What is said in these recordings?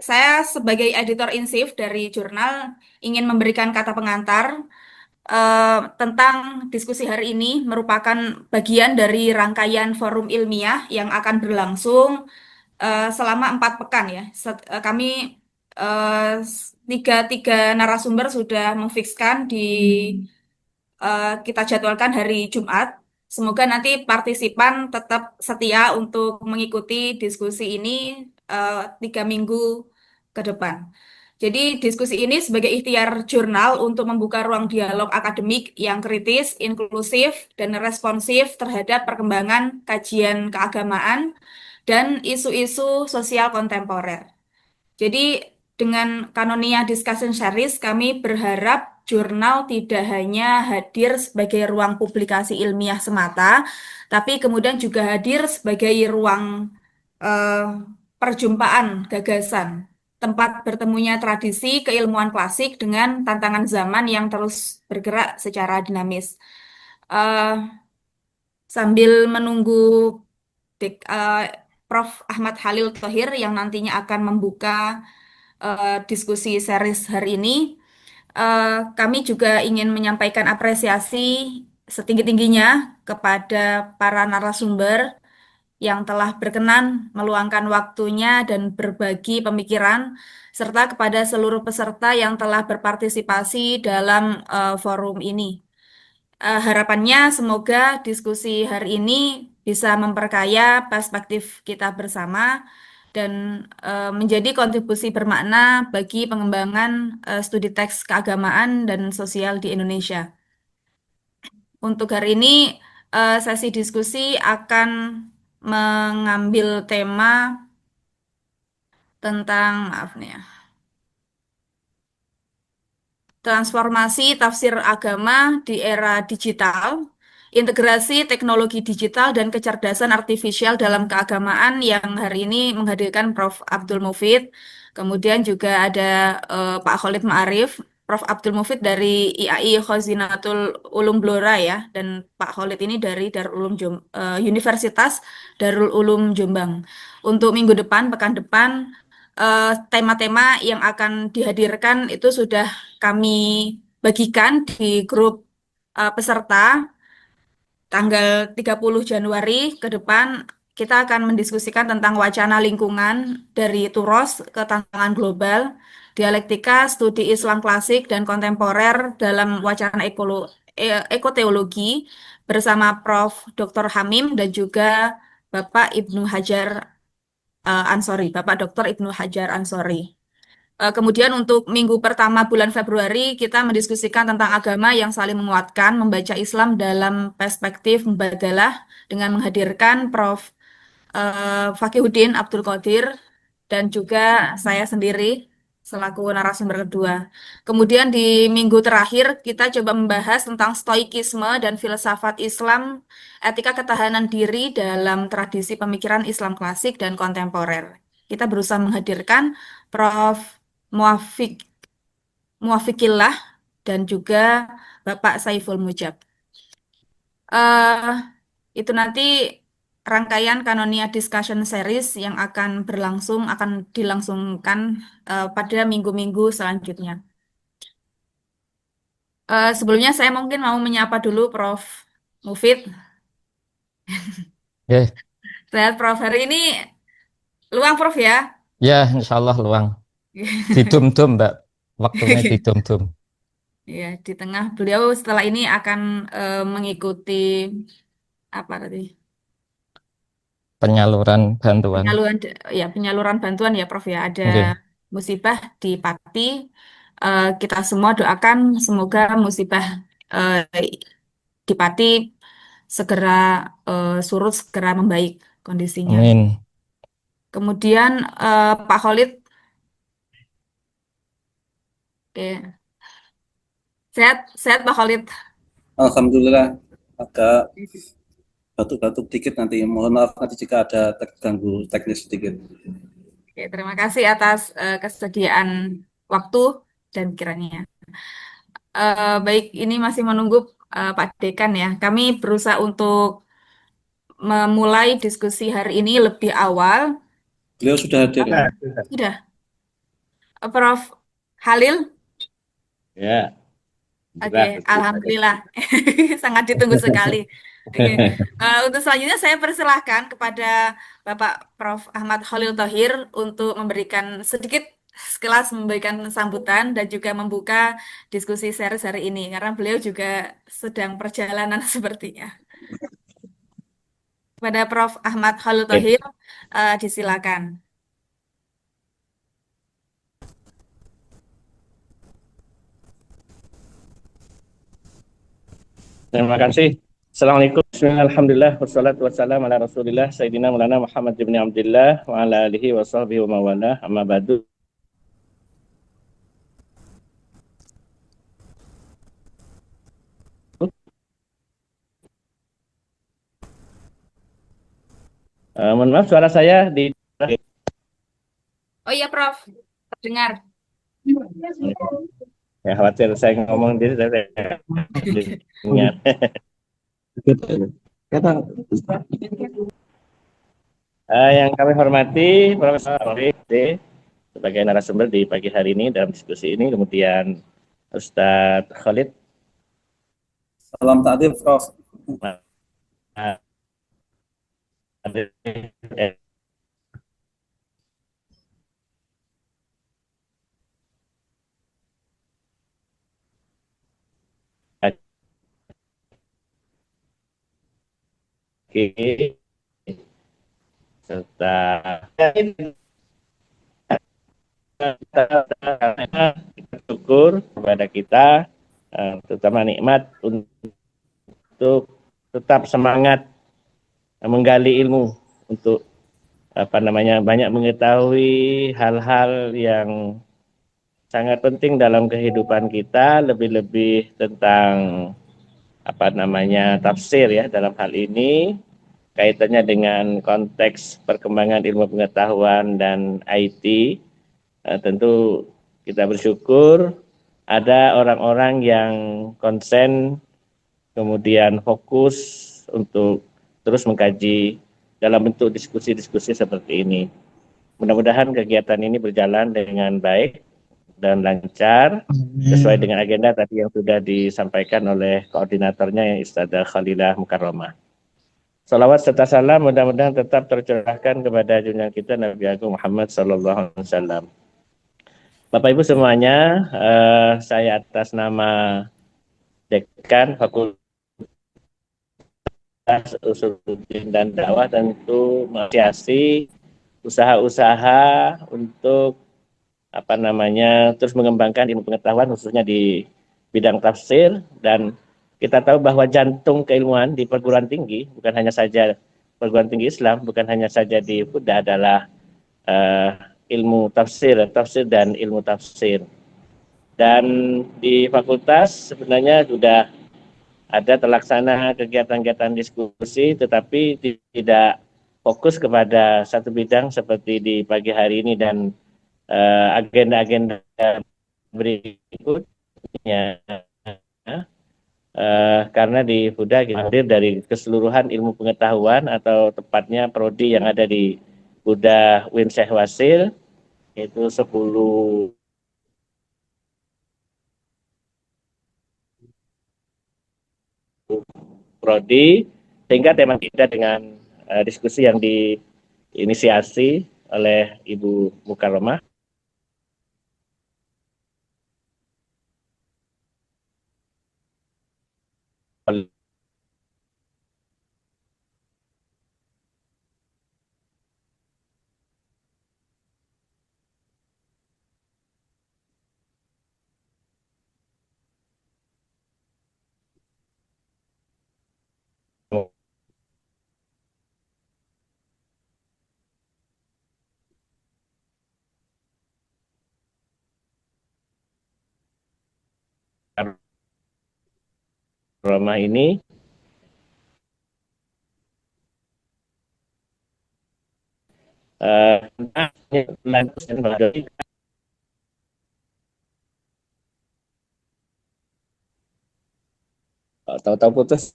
saya sebagai editor in chief dari jurnal ingin memberikan kata pengantar tentang diskusi hari ini merupakan bagian dari rangkaian forum ilmiah yang akan berlangsung selama 4 pekan ya. Kami tiga narasumber sudah memfikskan kita jadwalkan hari Jumat. Semoga nanti partisipan tetap setia untuk mengikuti diskusi ini 3 minggu ke depan. Jadi diskusi ini sebagai ikhtiar jurnal untuk membuka ruang dialog akademik yang kritis, inklusif, dan responsif terhadap perkembangan kajian keagamaan dan isu-isu sosial kontemporer. Jadi dengan Kanonia Discussion Series, kami berharap jurnal tidak hanya hadir sebagai ruang publikasi ilmiah semata, tapi kemudian juga hadir sebagai ruang eh, perjumpaan gagasan, tempat bertemunya tradisi keilmuan klasik dengan tantangan zaman yang terus bergerak secara dinamis. Eh, Sambil menunggu Prof. Ahmad Khalil Thohir yang nantinya akan membuka diskusi series hari ini. Kami juga ingin menyampaikan apresiasi setinggi-tingginya kepada para narasumber yang telah berkenan meluangkan waktunya dan berbagi pemikiran, serta kepada seluruh peserta yang telah berpartisipasi dalam forum ini. Harapannya semoga diskusi hari ini bisa memperkaya perspektif kita bersama dan menjadi kontribusi bermakna bagi pengembangan studi teks keagamaan dan sosial di Indonesia. Untuk hari ini, sesi diskusi akan mengambil tema tentang, maaf nih ya, transformasi tafsir agama di era digital, integrasi teknologi digital dan kecerdasan artifisial dalam keagamaan yang hari ini menghadirkan Prof. Abdul Mufid. Kemudian juga ada Pak Khalid Ma'arif, Prof. Abdul Mufid dari IAI Khazinatul Ulum Blora ya, dan Pak Khalid ini dari Universitas Darul Ulum Jombang. Untuk minggu depan, pekan depan, tema-tema yang akan dihadirkan itu sudah kami bagikan di grup peserta tanggal 30 Januari ke depan. Kita akan mendiskusikan tentang wacana lingkungan dari Turos ke tantangan global, dialektika, studi Islam klasik dan kontemporer dalam wacana ekoteologi bersama Prof. Dr. Hamim dan juga Bapak Ibnu Hajar Ansori, Bapak Dr. Ibnu Hajar Ansori. Kemudian untuk minggu pertama bulan Februari kita mendiskusikan tentang agama yang saling menguatkan, membaca Islam dalam perspektif mubadalah dengan menghadirkan Prof. Fakihuddin Abdul Qadir dan juga saya sendiri selaku narasumber kedua. Kemudian di minggu terakhir kita coba membahas tentang stoikisme dan filsafat Islam, etika ketahanan diri dalam tradisi pemikiran Islam klasik dan kontemporer. Kita berusaha menghadirkan Prof. Muafiq Muafiqillah dan juga Bapak Saiful Mujab. eh itu nanti rangkaian Kanonia Discussion Series yang akan dilangsungkan pada minggu-minggu selanjutnya. Sebelumnya saya mungkin mau menyapa dulu Prof. Mufid. Ya, Sehat Prof. Hari ini luang Prof ya? ya, insya Allah luang. Didum-dum, Mbak. Waktunya didum-dum. Ya, di tengah beliau setelah ini akan mengikuti apa tadi? Penyaluran bantuan. Penyaluran bantuan ya Prof ya. Ada Oke, musibah di Pati. Kita semua doakan semoga musibah eh, di Pati segera surut, segera membaik kondisinya. amin. Kemudian Pak Khalid, oke. Sehat, sehat Pak Khalid. Alhamdulillah, agak batuk-batuk dikit nanti. Mohon maaf nanti jika ada terganggu teknis sedikit. Oke, terima kasih atas kesediaan waktu dan kiranya. Baik, ini masih menunggu Pak Dekan ya. Kami berusaha untuk memulai diskusi hari ini lebih awal Beliau sudah hadir ya? Sudah. Prof. Halil? Ya, Oke, jelas. Alhamdulillah. Sangat ditunggu sekali. Oke. Untuk selanjutnya saya persilahkan kepada Bapak Prof. Ahmad Khalil Thohir untuk memberikan sedikit sekelas memberikan sambutan dan juga membuka diskusi series hari ini karena beliau juga sedang perjalanan sepertinya. Kepada Prof. Ahmad Khalil Oke. Thohir, disilakan. Terima kasih. Assalamualaikum. Alhamdulillah. Wassalatu wassalamu ala rasulillah. Sayyidina Maulana Muhammad ibn Abdullah. Wa ala alihi wa sahbihi wa mawala. Amma ba'du. Mohon maaf suara saya di... Oh iya, Prof. Terdengar. Ya, khawatir saya ngomong di saya ingat. Yang kami hormati Profesor Arif sebagai narasumber di pagi hari ini dalam diskusi ini, kemudian Ustadz Khalid. Salam takdim, Prof. Oke, serta syukur kepada kita, terutama nikmat untuk tetap semangat menggali ilmu untuk banyak mengetahui hal-hal yang sangat penting dalam kehidupan kita, lebih-lebih tentang tafsir ya dalam hal ini kaitannya dengan konteks perkembangan ilmu pengetahuan dan IT. Tentu kita bersyukur ada orang-orang yang konsen kemudian fokus untuk terus mengkaji dalam bentuk diskusi-diskusi seperti ini. Mudah-mudahan kegiatan ini berjalan dengan baik dan lancar sesuai dengan agenda tadi yang sudah disampaikan oleh koordinatornya yang Ustadzah Khalilah Mukarramah. Salawat serta salam mudah-mudahan tetap tercurahkan kepada junjungan kita Nabi Agung Muhammad Sallallahu Alaihi Wasallam. Bapak Ibu semuanya, saya atas nama Dekan Fakultas Usuluddin dan Dakwah tentu mengapresiasi usaha-usaha untuk terus mengembangkan ilmu pengetahuan khususnya di bidang tafsir, dan kita tahu bahwa jantung keilmuan di perguruan tinggi bukan hanya saja perguruan tinggi Islam, bukan hanya saja di FUDA adalah ilmu tafsir dan ilmu tafsir. Dan di fakultas sebenarnya sudah ada terlaksana kegiatan-kegiatan diskusi, tetapi tidak fokus kepada satu bidang seperti di pagi hari ini dan agenda-agenda berikutnya, karena di FUDA kita hadir dari keseluruhan ilmu pengetahuan atau tepatnya prodi yang ada di FUDA Win Syekh Wasil, itu 10 prodi, sehingga tema kita dengan diskusi yang diinisiasi oleh Ibu Mukarramah Mukarramah ini tahu-tahu putus.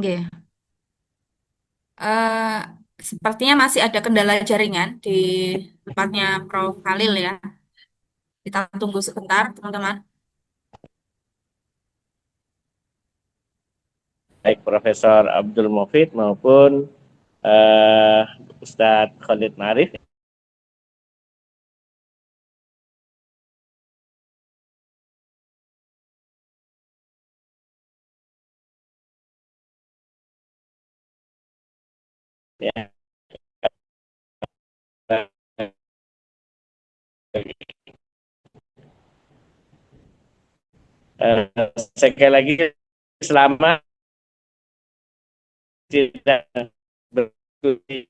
Nggih. Eh, Sepertinya masih ada kendala jaringan di tempatnya Prof. Khalil ya. Kita tunggu sebentar, teman-teman. Baik Profesor Abdul Mufid maupun eh, Ustadz Khalid Marif. Ya. Sekali lagi selamat tidak berkuti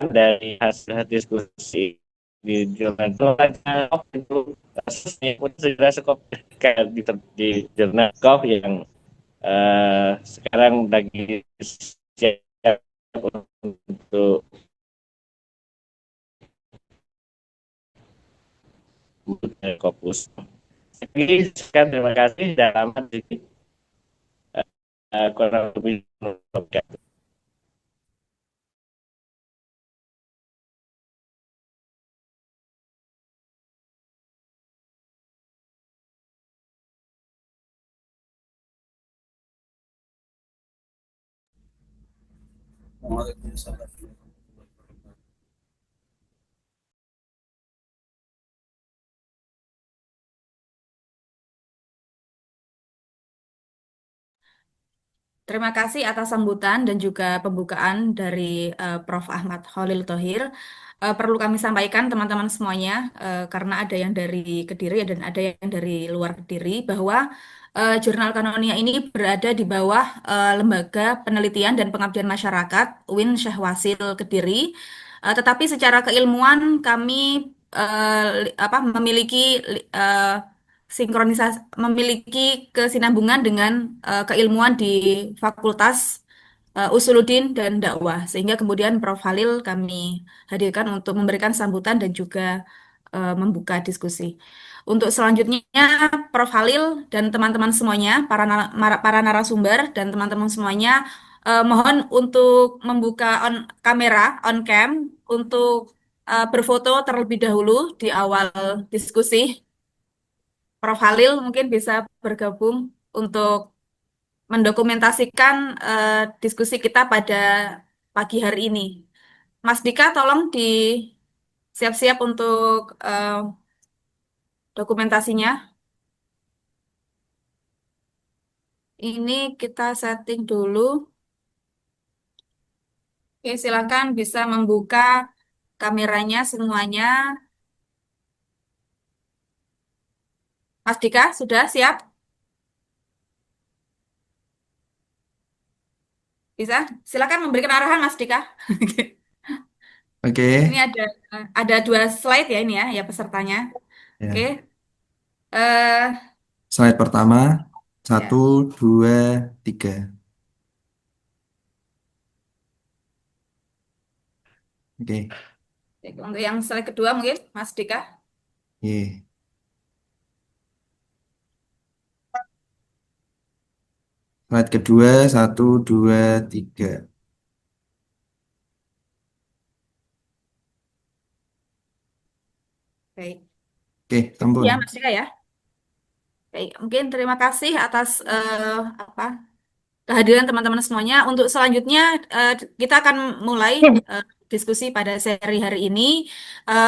dari hasil diskusi di jurnal kasusnya sudah cukup di jurnal Kov yang sekarang lagi siap untuk Kopus. Jadi sekian terima kasih dan selamat di kurang lebih. Waalaikumsalam. Terima kasih atas sambutan dan juga pembukaan dari Prof. Ahmad Khalil Thohir. Perlu kami sampaikan teman-teman semuanya, karena ada yang dari Kediri dan ada yang dari luar Kediri, bahwa Jurnal Kanonia ini berada di bawah Lembaga Penelitian dan Pengabdian Masyarakat UIN Syekh Wasil Kediri. Tetapi secara keilmuan kami memiliki sinkronisasi, memiliki kesinambungan dengan keilmuan di Fakultas Usuluddin dan Dakwah, sehingga kemudian Prof. Halil kami hadirkan untuk memberikan sambutan dan juga membuka diskusi. Untuk selanjutnya, Prof. Halil dan teman-teman semuanya, para narasumber dan teman-teman semuanya, mohon untuk membuka kamera, on cam, untuk berfoto terlebih dahulu di awal diskusi. Prof. Halil mungkin bisa bergabung untuk mendokumentasikan diskusi kita pada pagi hari ini. Mas Dika, tolong siap-siap untuk dokumentasinya. Ini kita setting dulu. Oke, silakan bisa membuka kameranya semuanya. Mas Dika, sudah siap? Bisa? Silakan memberikan arahan, Mas Dika. Oke, Ini ada 2 slide ya ini ya pesertanya. Oke. ya. eh Slide pertama, 1, ya. 2, 3. Oke, Untuk yang slide kedua mungkin, Mas Dika. iya. Slide kedua, 1, 2, 3. Baik. Oke, Cukup ampun. ya, Mas Dika ya. Baik, mungkin terima kasih atas kehadiran teman-teman semuanya. Untuk selanjutnya, kita akan mulai diskusi pada seri hari ini.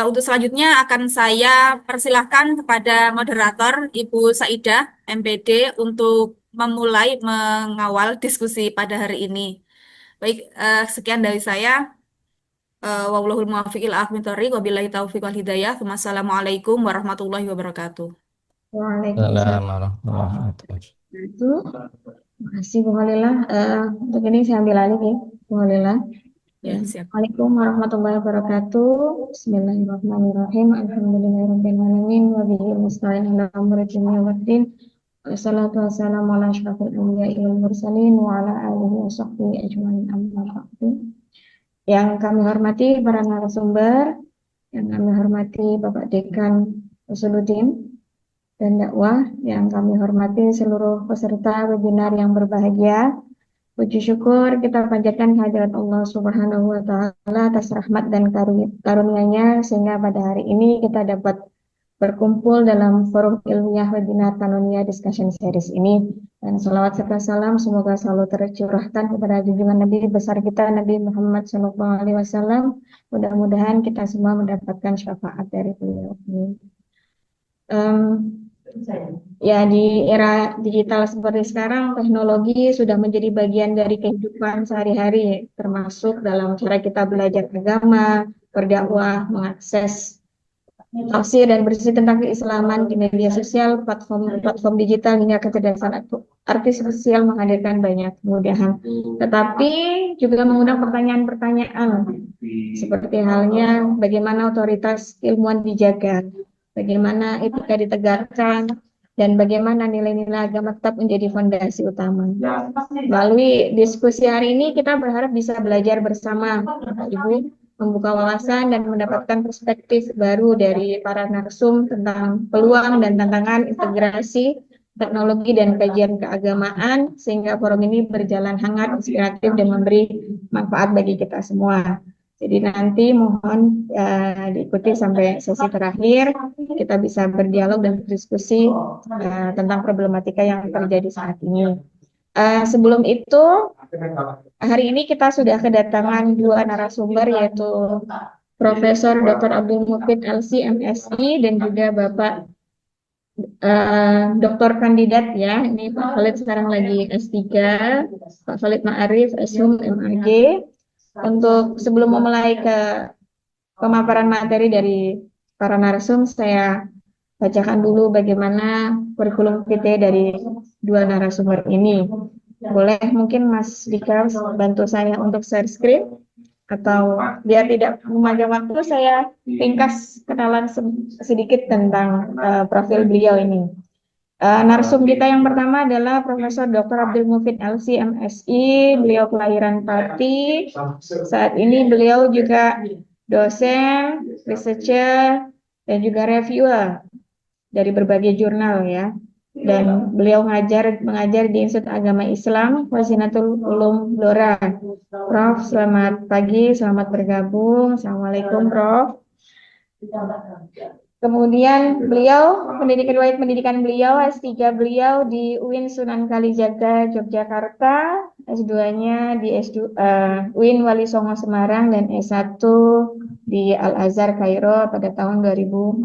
Untuk selanjutnya akan saya persilahkan kepada moderator Ibu Saidah, MPD, untuk memulai mengawal diskusi pada hari ini. Baik, sekian dari saya. Wallahul muwaffiq ila aqwamit thoriq, wabillahi taufiq wal hidayah. Wassalamualaikum warahmatullahi wabarakatuh. Waalaikumsalam Waalaikumsalam warahmatullahi wabarakatuh. warahmatullahi. Terima kasih Bu Khalila. Untuk ini saya ambil alih ya, Bu Khalila. Ya, siap. Assalamualaikum warahmatullahi wabarakatuh. Bismillahirrahmanirrahim. Alhamdulillahirrahmanirrahim. Wa bihi nasta'in ala umuri dunya waddin. Wassalatu wassalamu ala asyrafil anbiya'i wal mursalin wa ala alihi wa sahbihi ajma'in amma ba'du. Yang kami hormati para narasumber, yang kami hormati Bapak Dekan Usuluddin, dan Dakwah. Yang kami hormati seluruh peserta webinar yang berbahagia. Puji syukur kita panjatkan kehadirat Allah Subhanahu wa Ta'ala atas rahmat dan karunia-Nya sehingga pada hari ini kita dapat berkumpul dalam forum ilmiah webinar Kanunia Discussion Series ini. Dan salawat serta salam semoga selalu tercurahkan kepada junjungan Nabi besar kita Nabi Muhammad SAW. Mudah-mudahan kita semua mendapatkan syafaat dari beliau. Ya, di era digital seperti sekarang, teknologi sudah menjadi bagian dari kehidupan sehari-hari, termasuk dalam cara kita belajar agama, berdakwah, mengakses tafsir dan bersih tentang keislaman di media sosial, platform digital hingga kecerdasan artifisial menghadirkan banyak kemudahan. Tetapi juga mengundang pertanyaan-pertanyaan, seperti halnya bagaimana otoritas ilmuwan dijaga, bagaimana etika ditegakkan, dan bagaimana nilai-nilai agama tetap menjadi fondasi utama. Melalui diskusi hari ini kita berharap bisa belajar bersama, Bapak Ibu, membuka wawasan dan mendapatkan perspektif baru dari para narsum tentang peluang dan tantangan integrasi teknologi dan kajian keagamaan sehingga forum ini berjalan hangat, inspiratif, dan memberi manfaat bagi kita semua. Jadi nanti mohon diikuti sampai sesi terakhir, kita bisa berdialog dan berdiskusi tentang problematika yang terjadi saat ini. Sebelum itu, hari ini kita sudah kedatangan dua narasumber, yaitu Profesor Dr. Abdul Mufid LC MSI dan juga Bapak Doktor Kandidat ya, ini Pak Khalid sekarang lagi S3, Pak Khalid Ma'arif S.Hum MAG. Untuk sebelum memulai ke pemaparan materi dari para narsum, saya bacakan dulu bagaimana kurikulum vitae dari dua narasumber ini. Boleh mungkin Mas Dika bantu saya untuk share screen, atau biar tidak memanjang waktu saya ringkas kenalan sedikit tentang profil beliau ini. Narsum kita yang pertama adalah Profesor Dr. Abdul Mufid LC MSI. Beliau kelahiran Pati. Saat ini beliau juga dosen, researcher, dan juga reviewer dari berbagai jurnal ya. Dan beliau mengajar di Institut Agama Islam Wazinatul Ulum Blora. Prof, selamat pagi, selamat bergabung. Assalamualaikum, Prof. Kemudian beliau riwayat pendidikan beliau S3 beliau di UIN Sunan Kalijaga Yogyakarta, S2-nya di UIN Wali Songo Semarang, dan S1 di Al Azhar Kairo pada tahun 2014.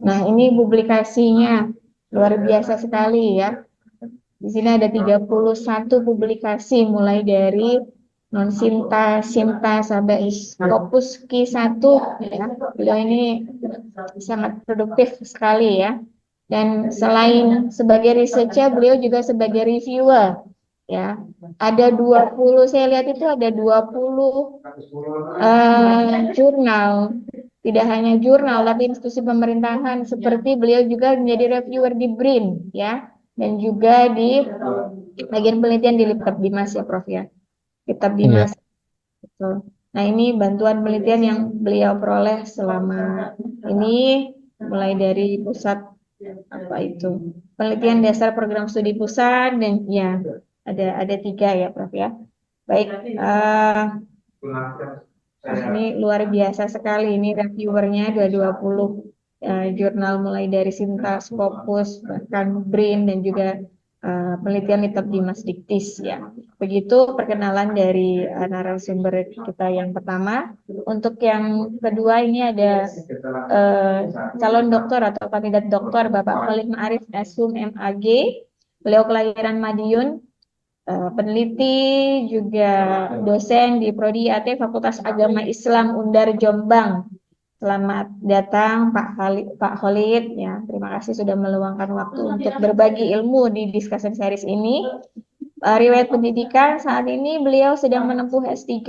Nah, ini publikasinya luar biasa sekali ya. Di sini ada 31 publikasi mulai dari Non Sinta, Sinta, Sabais, Scopus Q1 ya. Beliau ini sangat produktif sekali ya. Dan selain sebagai researcher, beliau juga sebagai reviewer ya. Ada 20, saya lihat itu ada 20 jurnal. Tidak hanya jurnal, tapi institusi pemerintahan seperti beliau juga menjadi reviewer di BRIN ya. Dan juga di bagian penelitian di Kitab Dimas ya Prof ya. Kitab Dimas. Betul. Nah, ini bantuan penelitian yang beliau peroleh selama ini, mulai dari pusat apa itu penelitian dasar program studi pusat, dan ya ada 3 ya Prof ya. Baik, ini luar biasa sekali, ini reviewernya 20 jurnal mulai dari Sinta, Scopus, bahkan BRIN, dan juga penelitian Kitab Dimas Diktis ya. Begitu perkenalan dari narasumber kita yang pertama. Untuk yang kedua ini ada calon doktor atau kandidat doktor Bapak Khalid Ma'arif S.Hum MAG. Beliau kelahiran Madiun, peneliti juga dosen di Prodi IAT Fakultas Agama Islam Undar Jombang. Selamat datang Pak Khalid ya. Terima kasih sudah meluangkan waktu untuk berbagi ilmu di discussion series ini. Riwayat pendidikan saat ini beliau sedang menempuh S3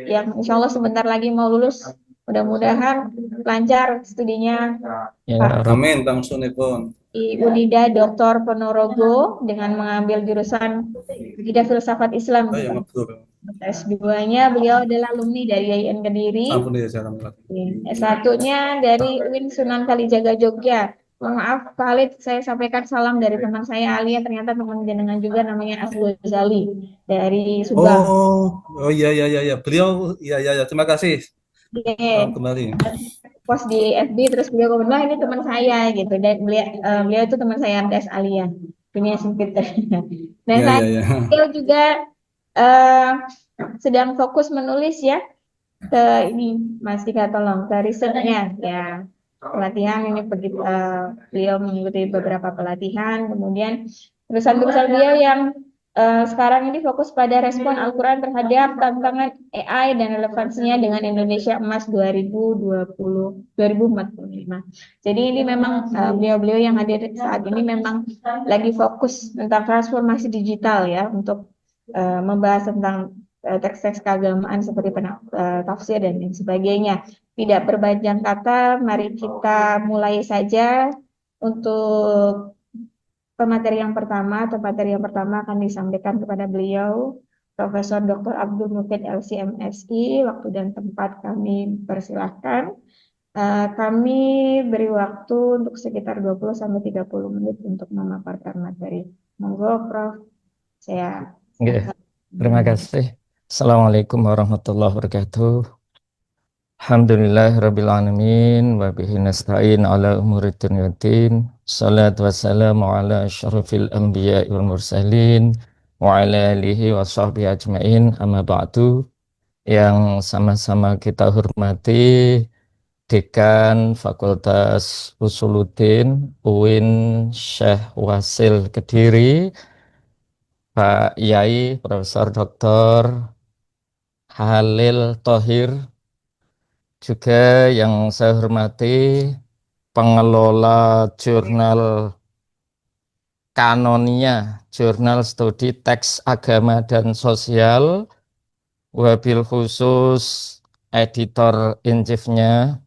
yang insya Allah sebentar lagi mau lulus. Mudah-mudahan lancar studinya. Ya, Amin, Bang Sunipun. Di Unida Dr. Ponorogo dengan mengambil jurusan Akidah Filsafat Islam. Oh, ya, betul. S2-nya beliau adalah alumni dari IAIN Kediri. Ampun ya, jangan lagi. S1-nya dari UIN Sunan Kalijaga Jogja. Mohon maaf, Pak Khalid, saya sampaikan salam dari teman saya Alia, ternyata teman jenengan juga namanya As Ghazali dari Subang. Oh iya iya iya iya. Beliau iya iya iya. Terima kasih. Salam Oke, kembali. post di FB terus beliau komen, "Wah, ini teman saya," gitu. Dan beliau itu teman saya Das Alia, dunia sempit. Dan Iya saya iya iya. beliau juga eh, sedang fokus menulis ya ke ini Mas Dika, tolong ke risetnya ya, pelatihan ini begitu, beliau mengikuti beberapa pelatihan, kemudian tulisan-tulisan beliau yang sekarang ini fokus pada respon Al-Quran terhadap tantangan AI dan relevansinya dengan Indonesia Emas 2045. Jadi ini memang beliau-beliau yang hadir saat ini memang lagi fokus tentang transformasi digital ya, untuk membahas tentang teks-teks keagamaan seperti tafsir dan lain sebagainya. Tidak berpanjang kata, mari kita mulai saja untuk pemateri yang pertama. Atau materi yang pertama akan disampaikan kepada beliau, Profesor Dr. Abdul Mufid LCMSI. Waktu dan tempat kami persilahkan. Kami beri waktu untuk sekitar 20 sampai 30 menit untuk memaparkan materi. Monggo, Prof. Saya Nggih, terima kasih. Assalamualaikum warahmatullahi wabarakatuh. Alhamdulillah alamin wa bihi nasta'in ala umuri dunya waddin. Salatu wassalamu ala asyrafil anbiya'i wal mursalin wa ala alihi wa sahbihi ajmain, amma ba'du. Yang sama-sama kita hormati Dekan Fakultas Usuluddin UIN Syekh Wasil Kediri, Pak Yai Profesor Dr. Halil Thohir, juga yang saya hormati pengelola jurnal Kanonia, jurnal studi teks agama dan sosial, wabil khusus editor in chiefnya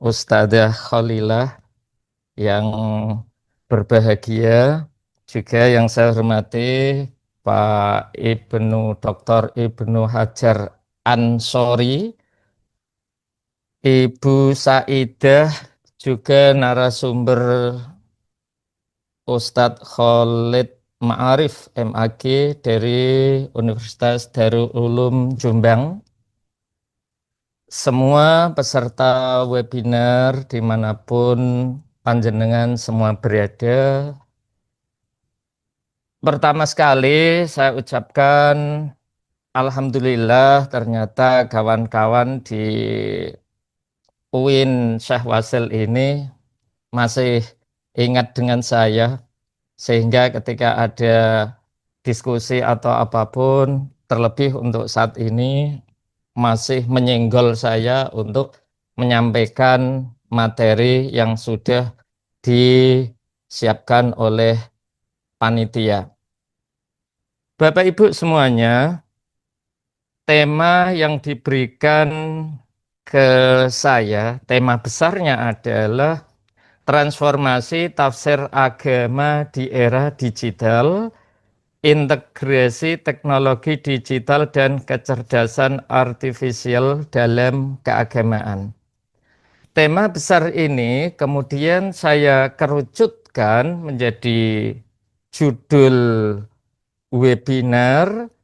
Ustadzah Khalilah yang berbahagia, juga yang saya hormati Pak Ibnu Dr. Ibnu Hajar Ansori, Ibu Saidah, juga narasumber Ustadz Khalid Ma'arif MAG dari Universitas Darul Ulum Jombang, semua peserta webinar dimanapun panjenengan semua berada. Pertama sekali saya ucapkan alhamdulillah, ternyata kawan-kawan di UIN Syekh Wasil ini masih ingat dengan saya, sehingga ketika ada diskusi atau apapun, terlebih untuk saat ini, masih menyenggol saya untuk menyampaikan materi yang sudah disiapkan oleh panitia. Bapak Ibu semuanya, tema yang diberikan ke saya, tema besarnya adalah transformasi tafsir agama di era digital, integrasi teknologi digital dan kecerdasan artifisial dalam keagamaan. Tema besar ini kemudian saya kerucutkan menjadi judul webinar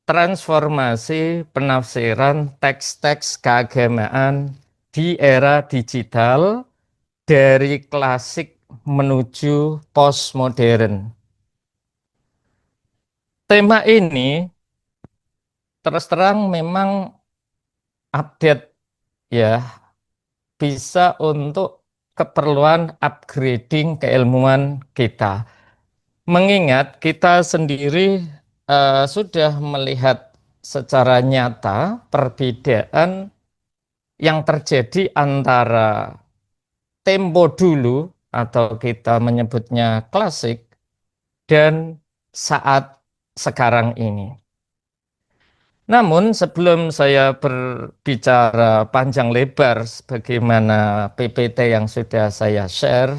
transformasi penafsiran teks-teks keagamaan di era digital dari klasik menuju postmodern. Tema ini terus terang memang update ya, bisa untuk keperluan upgrading keilmuan kita. Mengingat kita sendiri sudah melihat secara nyata perbedaan yang terjadi antara tempo dulu atau kita menyebutnya klasik dan saat sekarang ini. Namun sebelum saya berbicara panjang lebar sebagaimana PPT yang sudah saya share,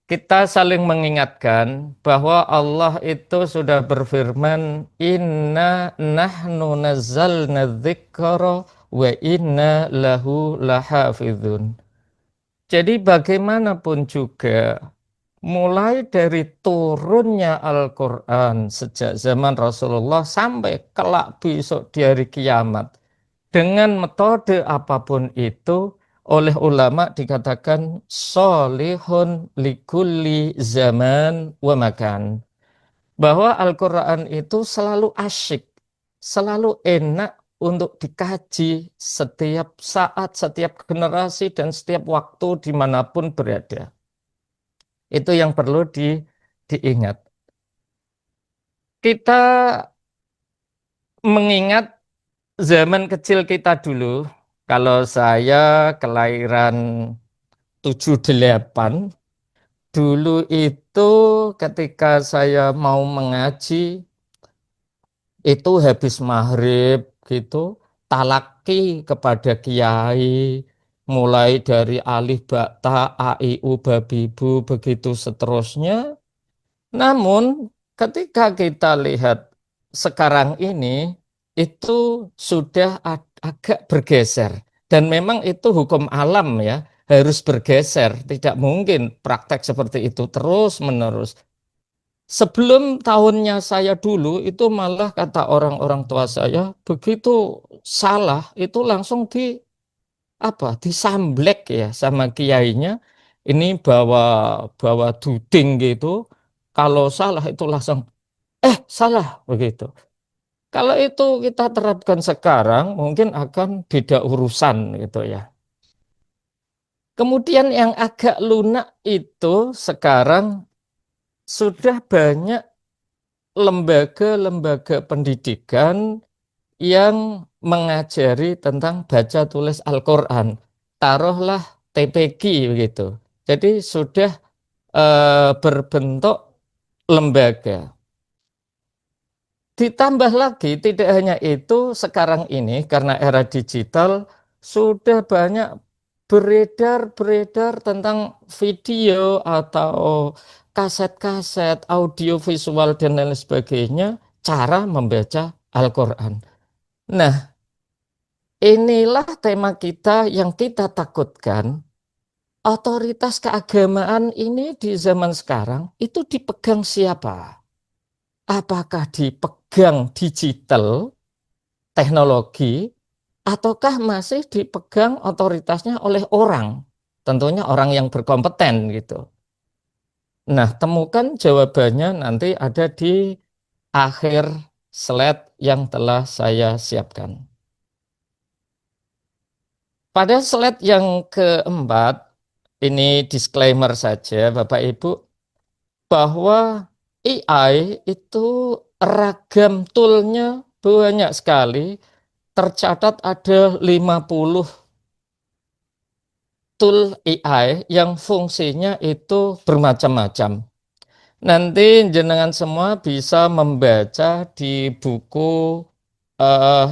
kita saling mengingatkan bahwa Allah itu sudah berfirman, Inna nahnu nazzalna dzikra wa inna lahu lahafidhun. Jadi bagaimanapun juga, mulai dari turunnya Al-Quran sejak zaman Rasulullah sampai kelak besok di hari kiamat, dengan metode apapun itu, oleh ulama dikatakan solihun likulli zaman wa makan. Bahwa Al-Quran itu selalu asyik, selalu enak untuk dikaji setiap saat, setiap generasi, dan setiap waktu dimanapun berada. Itu yang perlu diingat. Kita mengingat zaman kecil kita dulu. Kalau saya kelahiran 78, dulu itu ketika saya mau mengaji, itu habis maghrib gitu, talaki kepada kiai, mulai dari alif bakta, a i u babi bu, begitu seterusnya. Namun ketika kita lihat sekarang ini, itu sudah agak bergeser. Dan memang itu hukum alam ya, harus bergeser. Tidak mungkin praktek seperti itu terus-menerus. Sebelum tahunnya saya dulu, itu malah kata orang-orang tua saya, begitu salah, itu langsung disamblek ya sama kiainya. Ini bawa bawa duding gitu. Kalau salah itu langsung salah begitu. Kalau itu kita terapkan sekarang mungkin akan beda urusan gitu ya. Kemudian yang agak lunak itu sekarang sudah banyak lembaga-lembaga pendidikan yang mengajari tentang baca tulis Al-Quran. Taruhlah TPQ begitu. Jadi sudah berbentuk lembaga. Ditambah lagi, tidak hanya itu, sekarang ini karena era digital sudah banyak beredar-beredar tentang video atau kaset-kaset, audio visual dan lain sebagainya, cara membaca Al-Quran. Nah, inilah tema kita yang kita takutkan. Otoritas keagamaan ini di zaman sekarang itu dipegang siapa? Apakah dipegang digital, teknologi, ataukah masih dipegang otoritasnya oleh orang? Tentunya orang yang berkompeten gitu. Nah, temukan jawabannya nanti ada di akhir slide yang telah saya siapkan. Pada slide yang keempat, ini disclaimer saja Bapak Ibu, bahwa AI itu ragam toolnya banyak sekali. Tercatat ada 50 tool AI yang fungsinya itu bermacam-macam. Nanti jenengan semua bisa membaca di buku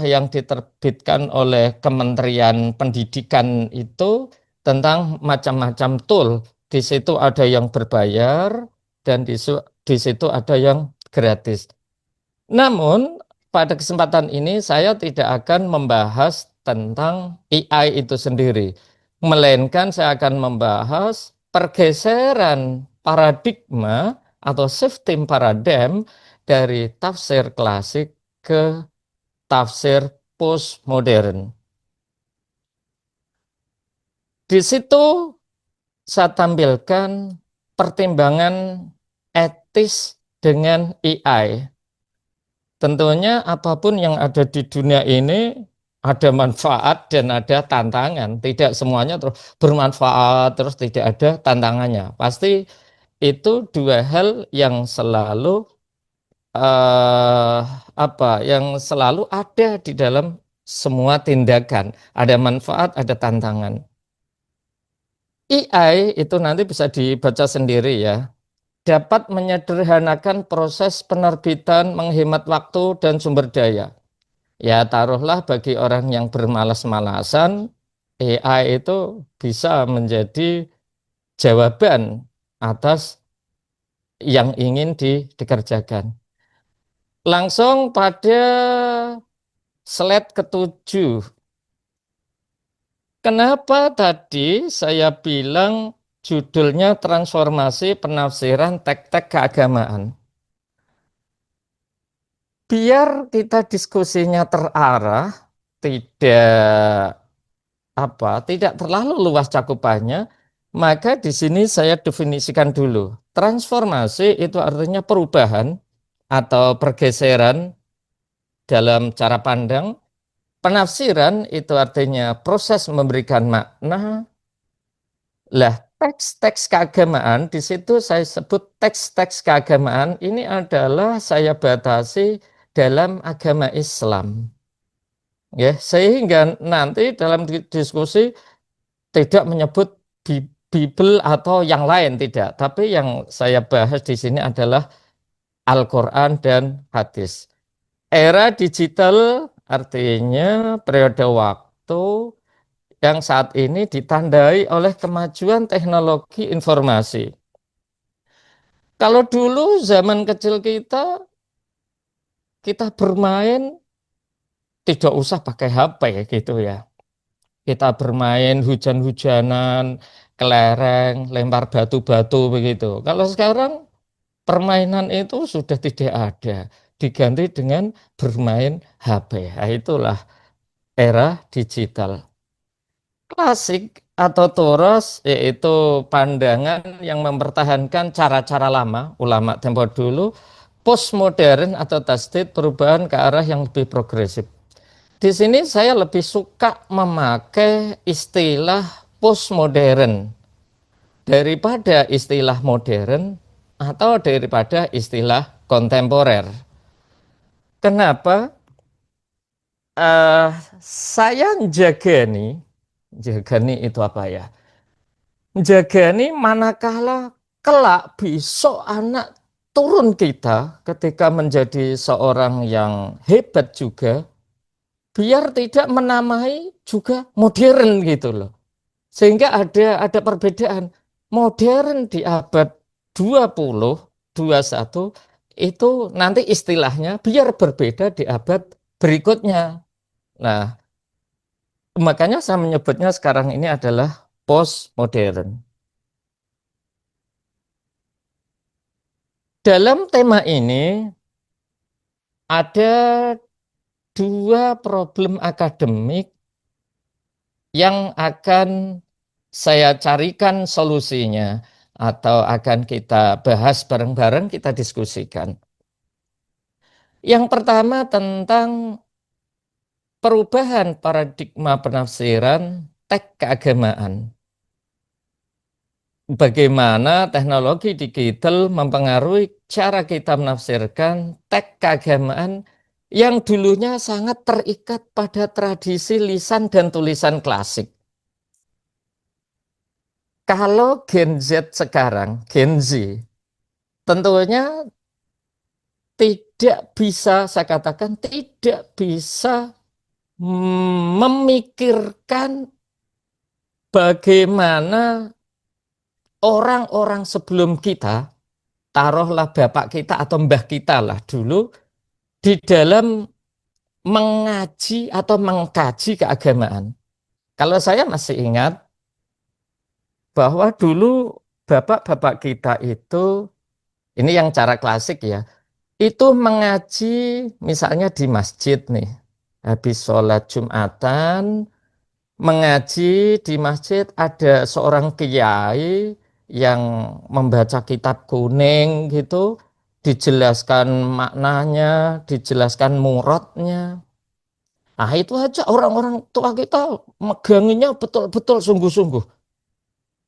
yang diterbitkan oleh Kementerian Pendidikan itu tentang macam-macam tool. Di situ ada yang berbayar dan di situ ada yang gratis. Namun pada kesempatan ini saya tidak akan membahas tentang AI itu sendiri, melainkan saya akan membahas pergeseran paradigma atau shifting paradigm dari tafsir klasik ke tafsir postmodern. Di situ saya tampilkan pertimbangan etis dengan AI. Tentunya apapun yang ada di dunia ini ada manfaat dan ada tantangan. Tidak semuanya terus bermanfaat terus tidak ada tantangannya. Pasti itu dua hal yang selalu yang selalu ada di dalam semua tindakan. Ada manfaat, ada tantangan. AI itu nanti bisa dibaca sendiri ya. Dapat menyederhanakan proses penerbitan, menghemat waktu dan sumber daya. Ya taruhlah bagi orang yang bermalas-malasan, AI itu bisa menjadi jawaban atas yang ingin dikerjakan. Langsung pada slide ketujuh. Kenapa tadi saya bilang judulnya transformasi penafsiran teks-teks keagamaan? Biar kita diskusinya terarah, tidak terlalu luas cakupannya, maka di sini saya definisikan dulu. Transformasi itu artinya perubahan atau pergeseran dalam cara pandang. Penafsiran itu artinya proses memberikan makna. Lah, teks-teks keagamaan, di situ saya sebut teks-teks keagamaan ini adalah saya batasi dalam agama Islam. Ya, sehingga nanti dalam diskusi tidak menyebut Bible atau yang lain, tidak. Tapi yang saya bahas di sini adalah Al-Quran dan hadis. Era digital artinya periode waktu yang saat ini ditandai oleh kemajuan teknologi informasi. Kalau dulu zaman kecil kita bermain tidak usah pakai HP gitu ya. Kita bermain hujan-hujanan, kelereng, lempar batu-batu begitu. Kalau sekarang permainan itu sudah tidak ada, diganti dengan bermain HP. Nah, itulah era digital. Klasik atau toros yaitu pandangan yang mempertahankan cara-cara lama, ulama tempo dulu, postmodern atau tasdid perubahan ke arah yang lebih progresif. Di sini saya lebih suka memakai istilah postmodern daripada istilah modern atau daripada istilah kontemporer. Kenapa? Saya jagani itu apa ya? Jagani manakala kelak besok anak turun kita ketika menjadi seorang yang hebat juga, biar tidak menamai juga modern gitu loh. Sehingga ada perbedaan. Modern di abad 20, 21 itu nanti istilahnya biar berbeda di abad berikutnya. Nah, makanya saya menyebutnya sekarang ini adalah postmodern. Dalam tema ini ada dua problem akademik yang akan saya carikan solusinya atau akan kita bahas bareng-bareng, kita diskusikan. Yang pertama tentang perubahan paradigma penafsiran teks keagamaan. Bagaimana teknologi digital mempengaruhi cara kita menafsirkan teks keagamaan yang dulunya sangat terikat pada tradisi lisan dan tulisan klasik. Kalau Gen Z sekarang, Gen Z, tentunya tidak bisa, saya katakan tidak bisa memikirkan bagaimana orang-orang sebelum kita, taruhlah bapak kita atau mbah kita lah dulu, di dalam mengaji atau mengkaji keagamaan. Kalau saya masih ingat bahwa dulu bapak-bapak kita itu, ini yang cara klasik ya, itu mengaji misalnya di masjid nih, habis sholat Jumatan, mengaji di masjid ada seorang kiai yang membaca kitab kuning gitu, dijelaskan maknanya, dijelaskan muradnya. Nah itu aja orang-orang tua kita meganginya betul-betul sungguh-sungguh.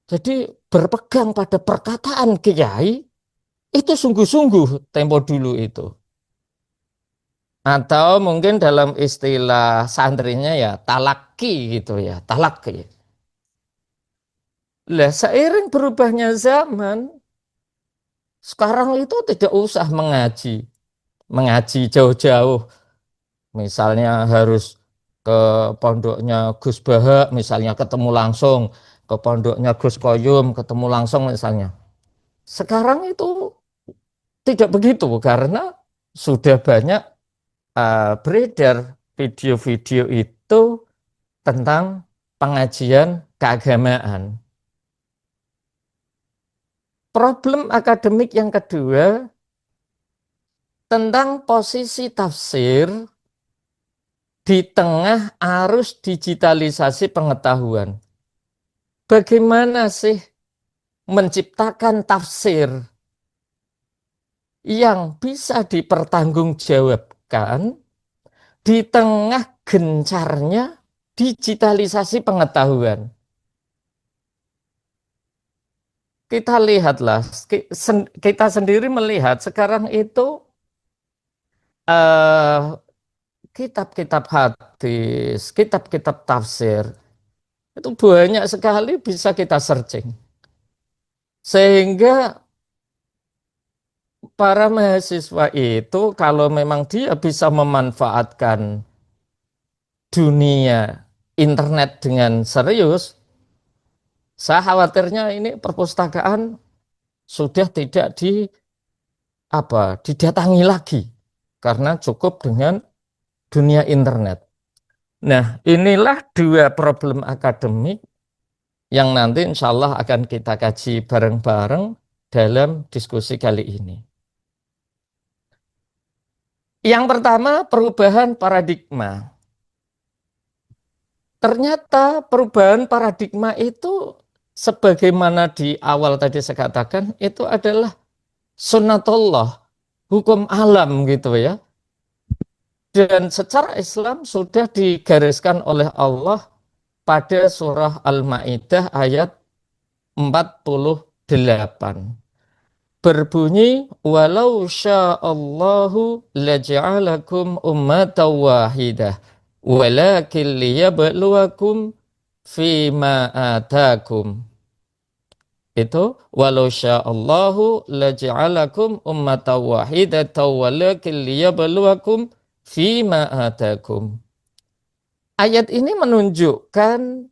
Jadi berpegang pada perkataan kiai itu sungguh-sungguh tempo dulu itu. Atau mungkin dalam istilah santrinya ya talaki gitu ya, talaki. Lah seiring berubahnya zaman, sekarang itu tidak usah mengaji jauh-jauh. Misalnya harus ke pondoknya Gus Bahak, misalnya ketemu langsung, ke pondoknya Gus Koyum, ketemu langsung misalnya. Sekarang itu tidak begitu karena sudah banyak beredar video-video itu tentang pengajian keagamaan. Problem akademik yang kedua tentang posisi tafsir di tengah arus digitalisasi pengetahuan. Bagaimana sih menciptakan tafsir yang bisa dipertanggungjawabkan di tengah gencarnya digitalisasi pengetahuan? Kita lihatlah, kita sendiri melihat sekarang itu kitab-kitab hadis, kitab-kitab tafsir, itu banyak sekali bisa kita searching. Sehingga para mahasiswa itu kalau memang dia bisa memanfaatkan dunia internet dengan serius, saya khawatirnya ini perpustakaan sudah tidak didatangi lagi karena cukup dengan dunia internet. Nah, inilah dua problem akademik yang nanti insya Allah akan kita kaji bareng-bareng dalam diskusi kali ini. Yang pertama, perubahan paradigma. Ternyata perubahan paradigma itu sebagaimana di awal tadi saya katakan, itu adalah sunnatullah, hukum alam gitu ya. Dan secara Islam sudah digariskan oleh Allah pada surah Al-Ma'idah ayat 48. Berbunyi, walau sya'allahu laja'alakum ummatan wahidah, walakin liyabluwakum fima atakum. Itu walau sya'allahu laja'alakum ummatan wahidatan walakin liyabluwakum fima atakum. Ayat ini menunjukkan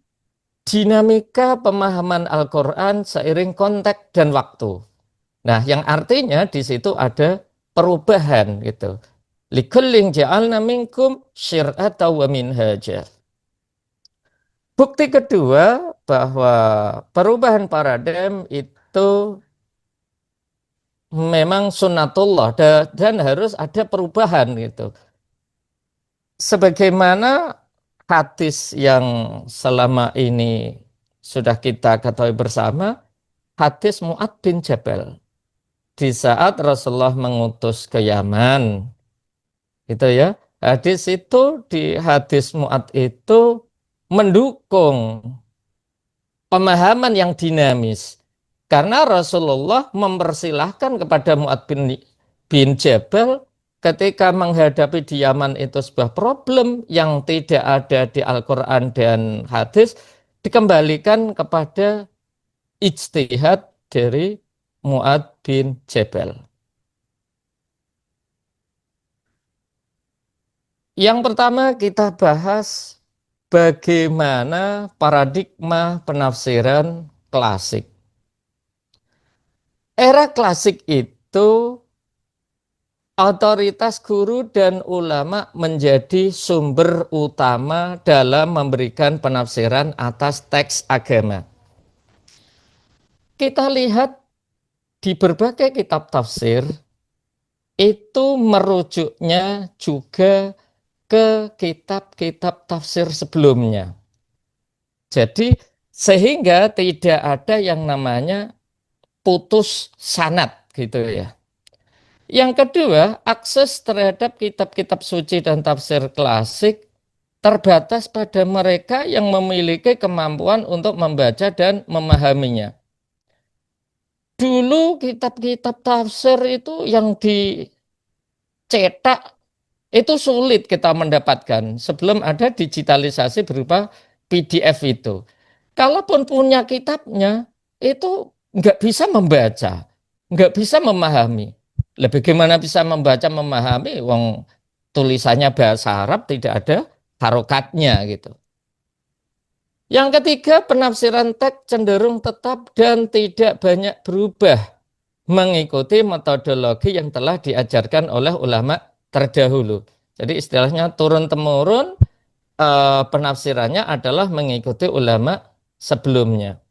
dinamika pemahaman Al-Quran seiring konteks dan waktu. Nah, yang artinya di situ ada perubahan gitu. Likullin ja'alna minkum syir'ata wa minhaja. Bukti kedua bahwa perubahan paradigma itu memang sunnatullah dan harus ada perubahan gitu. Sebagaimana hadis yang selama ini sudah kita ketahui bersama, hadis Mu'adz bin Jabal. Di saat Rasulullah mengutus ke Yaman, gitu ya. Hadis itu di hadis Mu'adz itu mendukung pemahaman yang dinamis. Karena Rasulullah mempersilahkan kepada Mu'adz bin Jabal ketika menghadapi di Yaman itu sebuah problem yang tidak ada di Al-Quran dan hadis, dikembalikan kepada ijtihad dari Mu'adz bin Jabal. Yang pertama kita bahas bagaimana paradigma penafsiran klasik. Era klasik itu otoritas guru dan ulama menjadi sumber utama dalam memberikan penafsiran atas teks agama. Kita lihat di berbagai kitab tafsir itu merujuknya juga ke kitab-kitab tafsir sebelumnya. Jadi sehingga tidak ada yang namanya putus sanad gitu ya. Yang kedua, akses terhadap kitab-kitab suci dan tafsir klasik terbatas pada mereka yang memiliki kemampuan untuk membaca dan memahaminya. Dulu kitab-kitab tafsir itu yang dicetak itu sulit kita mendapatkan sebelum ada digitalisasi berupa PDF itu. Kalaupun punya kitabnya, itu nggak bisa membaca, nggak bisa memahami. Bagaimana bisa membaca, memahami, wong tulisannya bahasa Arab tidak ada harokatnya gitu. Yang ketiga, penafsiran teks cenderung tetap dan tidak banyak berubah mengikuti metodologi yang telah diajarkan oleh ulama terdahulu. Jadi istilahnya turun-temurun penafsirannya adalah mengikuti ulama sebelumnya.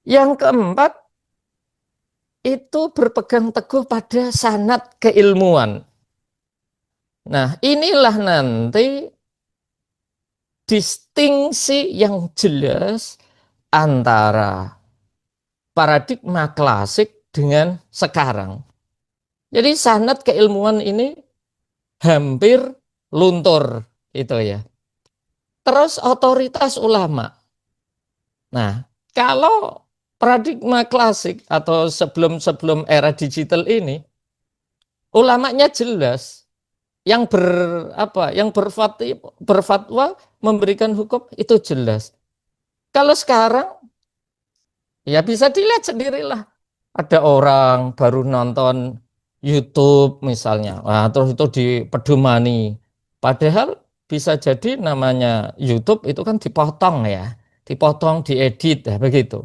Yang keempat, itu berpegang teguh pada sanad keilmuan. Nah, inilah nanti distingsi yang jelas antara paradigma klasik dengan sekarang. Jadi sanad keilmuan ini hampir luntur itu ya. Terus otoritas ulama. Nah, kalau paradigma klasik atau sebelum era digital ini, ulamanya jelas yang yang berfatwa memberikan hukum itu jelas. Kalau sekarang ya bisa dilihat sendirilah. Ada orang baru nonton YouTube misalnya, nah, terus itu dipedomani. Padahal bisa jadi namanya YouTube itu kan dipotong ya, dipotong, diedit, ya begitu.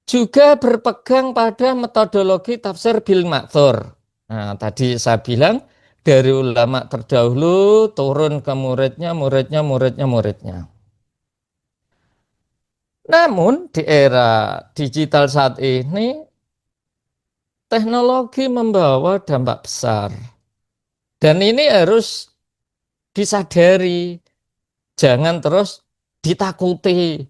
Juga berpegang pada metodologi tafsir bil ma'thur. Nah, tadi saya bilang dari ulama terdahulu turun ke muridnya, muridnya. Namun di era digital saat ini teknologi membawa dampak besar. Dan ini harus disadari, jangan terus ditakuti.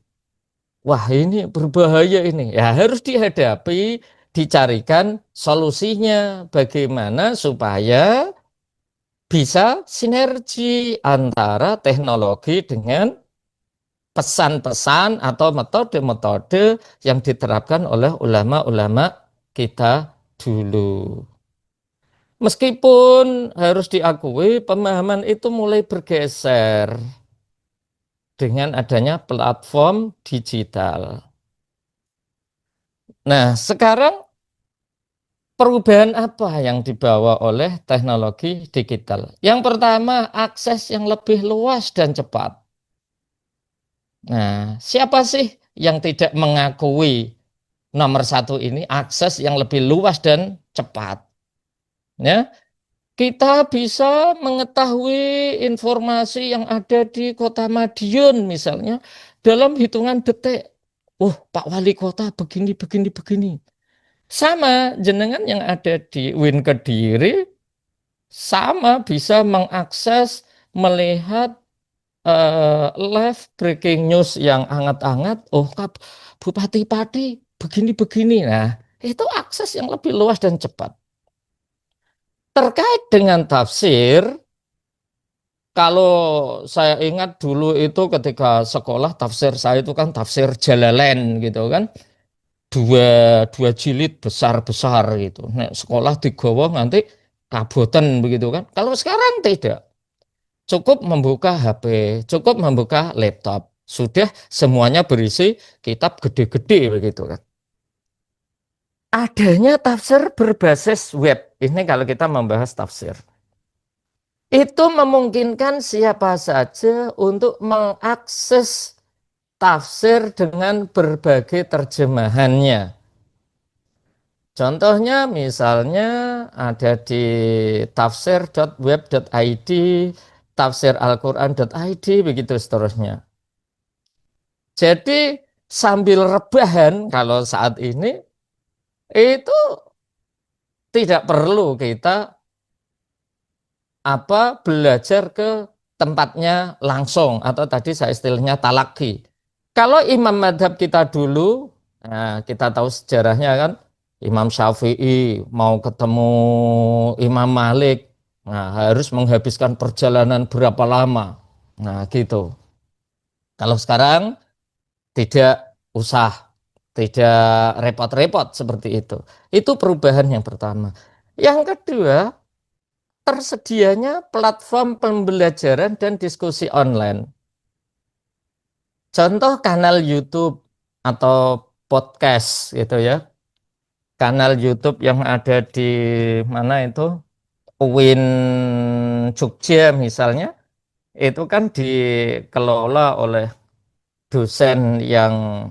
Wah, ini berbahaya ini. Ya harus dihadapi, dicarikan solusinya bagaimana supaya bisa sinergi antara teknologi dengan pesan-pesan atau metode-metode yang diterapkan oleh ulama-ulama kita dulu. Meskipun harus diakui pemahaman itu mulai bergeser dengan adanya platform digital. Nah, sekarang perubahan apa yang dibawa oleh teknologi digital? Yang pertama, akses yang lebih luas dan cepat. Nah, siapa sih yang tidak mengakui nomor satu ini, akses yang lebih luas dan cepat? Ya, kita bisa mengetahui informasi yang ada di Kota Madiun misalnya dalam hitungan detik. Oh, Pak Wali Kota begini, begini, begini. Sama jenengan yang ada di UIN Kediri, sama bisa mengakses, melihat live breaking news yang hangat-hangat. Oh, Bupati Pati begini-begini. Nah, itu akses yang lebih luas dan cepat. Terkait dengan tafsir, kalau saya ingat dulu itu ketika sekolah tafsir saya itu kan tafsir Jalalain gitu kan. Dua jilid besar-besar gitu. Nek sekolah digawa nanti kaboten begitu kan. Kalau sekarang tidak. Cukup membuka HP, cukup membuka laptop. Sudah semuanya berisi kitab gede-gede begitu kan. Adanya tafsir berbasis web. Ini kalau kita membahas tafsir. Itu memungkinkan siapa saja untuk mengakses tafsir dengan berbagai terjemahannya. Contohnya misalnya ada di tafsir.web.id, tafsiralquran.id, begitu seterusnya. Jadi sambil rebahan kalau saat ini itu tidak perlu kita belajar ke tempatnya langsung atau tadi saya istilahnya talaki. Kalau imam madhab kita dulu, nah kita tahu sejarahnya kan, Imam Syafi'i mau ketemu Imam Malik, nah harus menghabiskan perjalanan berapa lama, nah gitu. Kalau sekarang tidak usah, tidak repot-repot seperti itu. Itu perubahan yang pertama. Yang kedua, tersedianya platform pembelajaran dan diskusi online. Contoh kanal YouTube atau podcast gitu ya. Kanal YouTube yang ada di mana itu? UIN Jogja misalnya, itu kan dikelola oleh dosen yang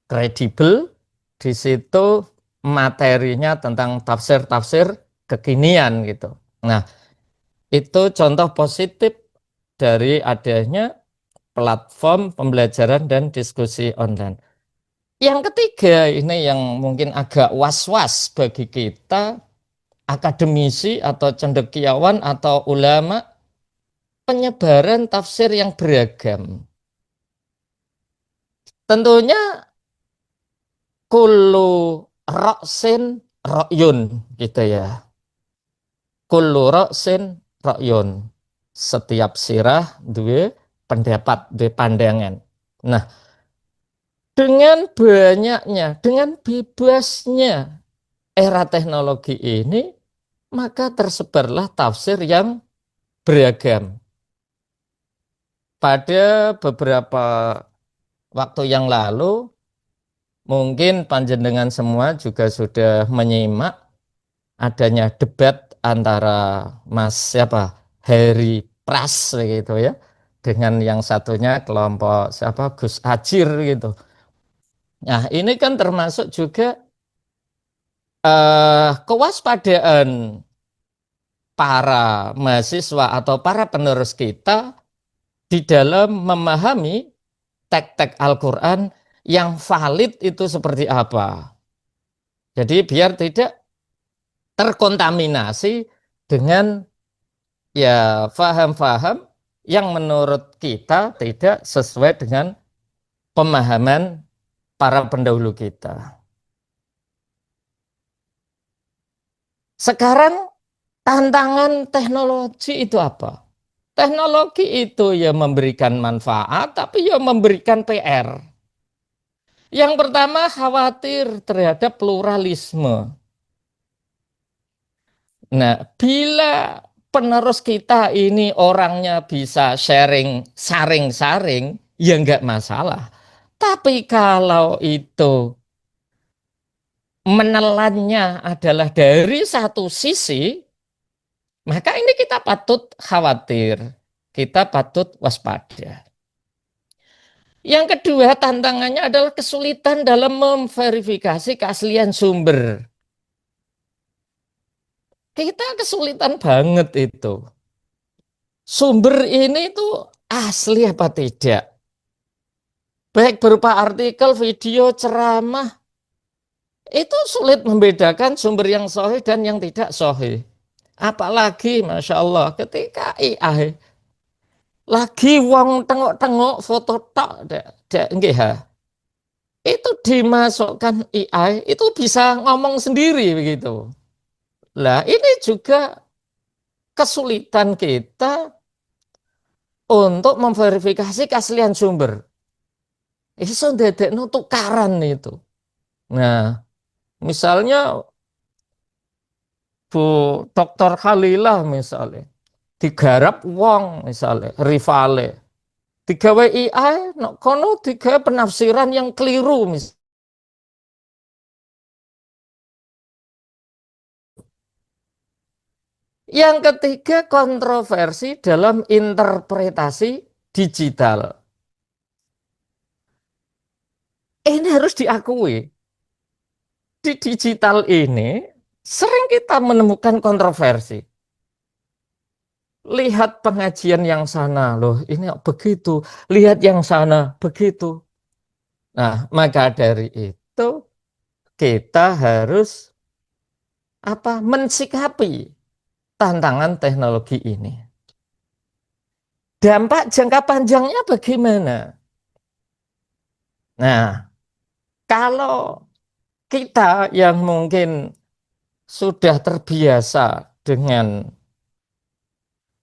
kredibel. Di situ materinya tentang tafsir-tafsir kekinian gitu. Nah, Itu contoh positif dari adanya platform pembelajaran dan diskusi online. Yang ketiga, ini yang mungkin agak was-was bagi kita, akademisi atau cendekiawan atau ulama, penyebaran tafsir yang beragam. Tentunya kullu ra'sin ra'yun gitu ya. Kullu ra'sin ra'yun. Setiap sirah dua pendapat, dua pandangan. Nah, dengan banyaknya, dengan bebasnya era teknologi ini, maka tersebarlah tafsir yang beragam. Pada beberapa waktu yang lalu, mungkin panjenengan semua juga sudah menyimak adanya debat antara Mas siapa Heri Pras gitu ya, dengan yang satunya kelompok siapa Gus Ajir gitu. Nah, ini kan termasuk juga kewaspadaan para mahasiswa atau para penerus kita di dalam memahami teks-teks Al-Quran yang valid itu seperti apa. Jadi biar tidak terkontaminasi dengan ya faham-faham yang menurut kita tidak sesuai dengan pemahaman para pendahulu kita. Sekarang tantangan teknologi itu apa? Teknologi itu ya memberikan manfaat, tapi ya memberikan PR. Yang pertama khawatir terhadap pluralisme. Nah, bila penerus kita ini orangnya bisa saring-saring, ya enggak masalah. Tapi kalau itu menelannya adalah dari satu sisi, maka ini kita patut khawatir, kita patut waspada. Yang kedua tantangannya adalah kesulitan dalam memverifikasi keaslian sumber. Kita kesulitan banget itu. Sumber ini tuh asli apa tidak? Baik berupa artikel, video, ceramah, itu sulit membedakan sumber yang sahih dan yang tidak sahih. Apalagi, Masya Allah, ketika AI lagi wong tengok-tengok foto tok nggih ha. Itu dimasukkan AI itu bisa ngomong sendiri begitu. Lah ini juga kesulitan kita untuk memverifikasi keaslian sumber. Iso ndadekno tukaran itu. Nah, misalnya Bu Dr. Khalillah misalnya digarap wong misalnya rivale digawe AI kono digawe penafsiran yang keliru Yang ketiga kontroversi dalam interpretasi digital. Ini harus diakui. Di digital ini sering kita menemukan kontroversi. Lihat pengajian yang sana, loh ini begitu. Lihat yang sana, begitu. Nah, maka dari itu kita harus mensikapi tantangan teknologi ini. Dampak jangka panjangnya bagaimana? Nah, kalau kita yang mungkin sudah terbiasa dengan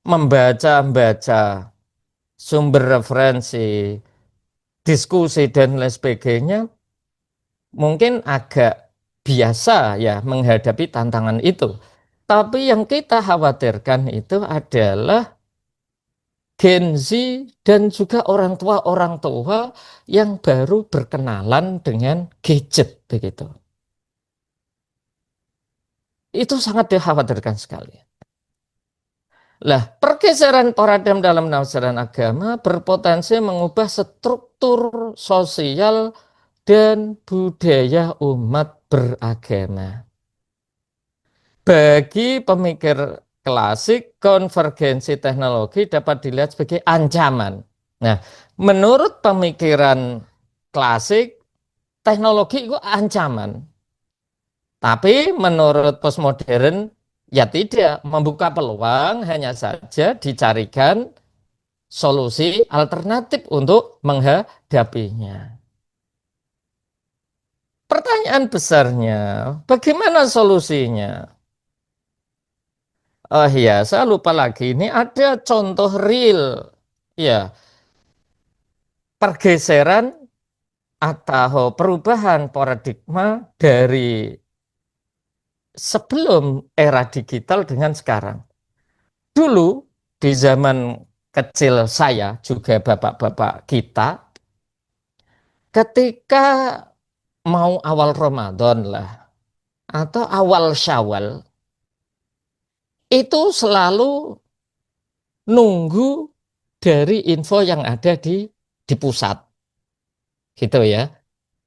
membaca sumber referensi, diskusi dan lain sebagainya, mungkin agak biasa ya menghadapi tantangan itu. Tapi yang kita khawatirkan itu adalah Gen Z dan juga orang tua yang baru berkenalan dengan gadget begitu. Itu sangat dikhawatirkan sekali. Lah, pergeseran paradigma dalam penafsiran agama berpotensi mengubah struktur sosial dan budaya umat beragama. Bagi pemikir klasik, konvergensi teknologi dapat dilihat sebagai ancaman. Nah, menurut pemikiran klasik, teknologi itu ancaman. Tapi menurut postmodern, ya tidak, membuka peluang, hanya saja dicarikan solusi alternatif untuk menghadapinya. Pertanyaan besarnya, bagaimana solusinya? Oh iya, saya lupa lagi. Ini ada contoh real, ya, pergeseran atau perubahan paradigma dari sebelum era digital dengan sekarang. Dulu di zaman kecil saya, juga bapak-bapak kita, ketika mau awal Ramadan lah, atau awal Syawal, itu selalu nunggu dari info yang ada di pusat, gitu ya.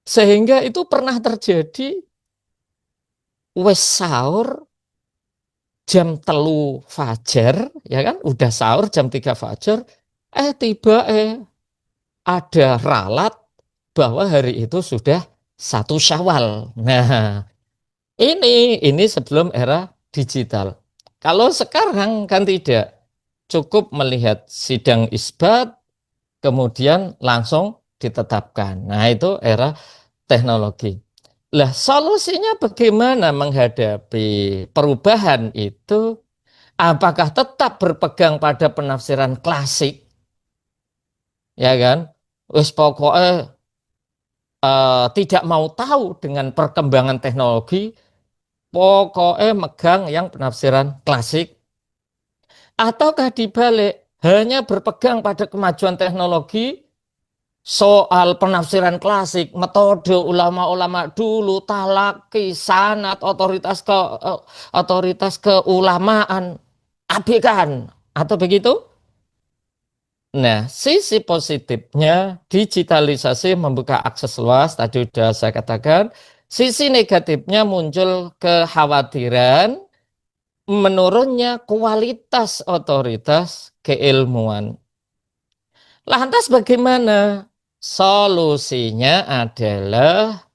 Sehingga itu pernah terjadi wes sahur jam 3 fajar, ya kan? Udah sahur jam 3 fajar, tiba ada ralat bahwa hari itu sudah 1 Syawal. Nah, ini sebelum era digital. Kalau sekarang kan tidak, cukup melihat sidang isbat, kemudian langsung ditetapkan. Nah, itu era teknologi. Lah, solusinya bagaimana menghadapi perubahan itu? Apakah tetap berpegang pada penafsiran klasik? Ya kan? Wes pokoknya tidak mau tahu dengan perkembangan teknologi, pokoknya megang yang penafsiran klasik. Ataukah dibalik, hanya berpegang pada kemajuan teknologi, soal penafsiran klasik, metode ulama-ulama dulu, talaki, sanad, otoritas keulamaan, abaikan, atau begitu? Nah, sisi positifnya digitalisasi membuka akses luas, tadi sudah saya katakan. Sisi negatifnya muncul kekhawatiran menurunnya kualitas otoritas keilmuan. Lantas bagaimana? Solusinya adalah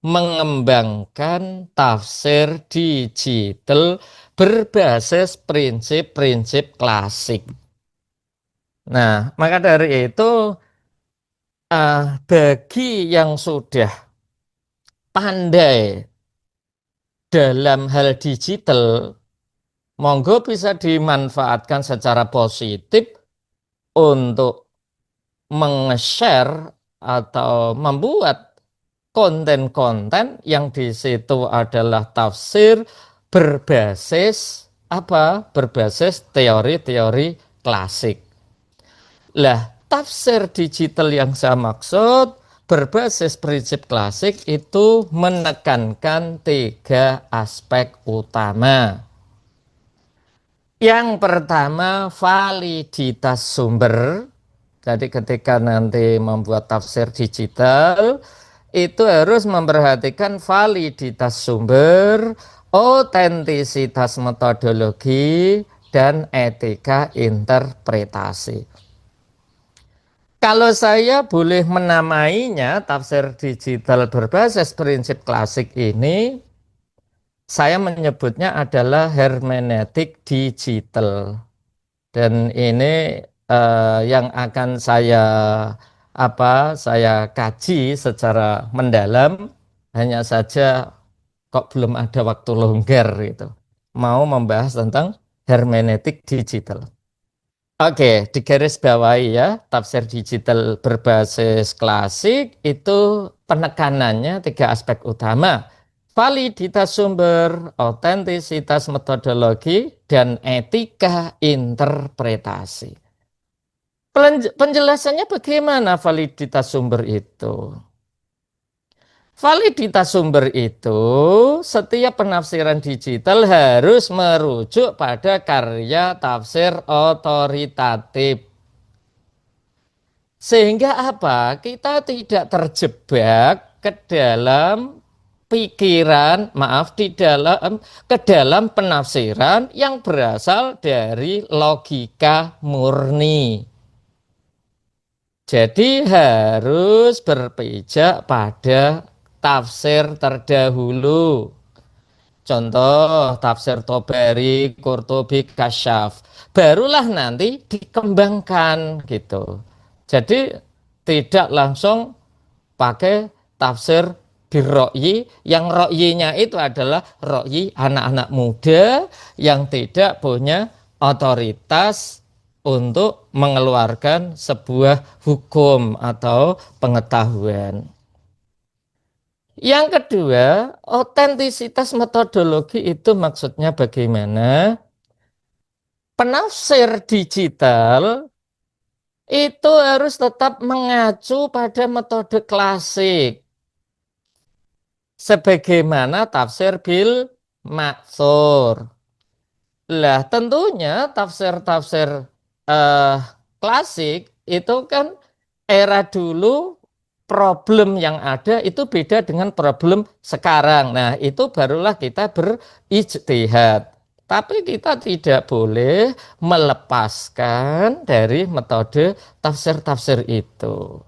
mengembangkan tafsir digital berbasis prinsip-prinsip klasik. Nah, maka dari itu bagi yang sudah pandai dalam hal digital, monggo bisa dimanfaatkan secara positif untuk meng-share atau membuat konten-konten yang di situ adalah tafsir berbasis apa? Berbasis teori-teori klasik. Lah, tafsir digital yang saya maksud berbasis prinsip klasik itu menekankan 3 aspek utama. Yang pertama, validitas sumber. Jadi ketika nanti membuat tafsir digital, itu harus memperhatikan validitas sumber, otentisitas metodologi, dan etika interpretasi. Kalau saya boleh menamainya, tafsir digital berbasis prinsip klasik ini, saya menyebutnya adalah hermeneutik digital. Dan ini yang akan saya kaji secara mendalam, hanya saja kok belum ada waktu longgar gitu. Mau membahas tentang hermeneutik digital. Oke, digarisbawahi ya, tafsir digital berbasis klasik itu penekanannya 3 aspek utama. Validitas sumber, otentisitas metodologi, dan etika interpretasi. Penjelasannya bagaimana validitas sumber itu? Validitas sumber itu, setiap penafsiran digital harus merujuk pada karya tafsir otoritatif. Sehingga apa? Kita tidak terjebak ke dalam pikiran, maaf, ke dalam penafsiran yang berasal dari logika murni. Jadi harus berpijak pada tafsir terdahulu. Contoh tafsir Tobari, Qurtubi, Kasyaf. Barulah nanti dikembangkan gitu. Jadi tidak langsung pakai tafsir birro'yi, yang ro'yinya itu adalah ro'yi anak-anak muda yang tidak punya otoritas untuk mengeluarkan sebuah hukum atau pengetahuan. Yang kedua, otentisitas metodologi itu maksudnya bagaimana? Penafsir digital itu harus tetap mengacu pada metode klasik. Sebagaimana tafsir bil maksur. Lah tentunya tafsir-tafsir eh, klasik itu kan era dulu problem yang ada itu beda dengan problem sekarang. Nah itu barulah kita berijtihad. Tapi kita tidak boleh melepaskan dari metode tafsir-tafsir itu.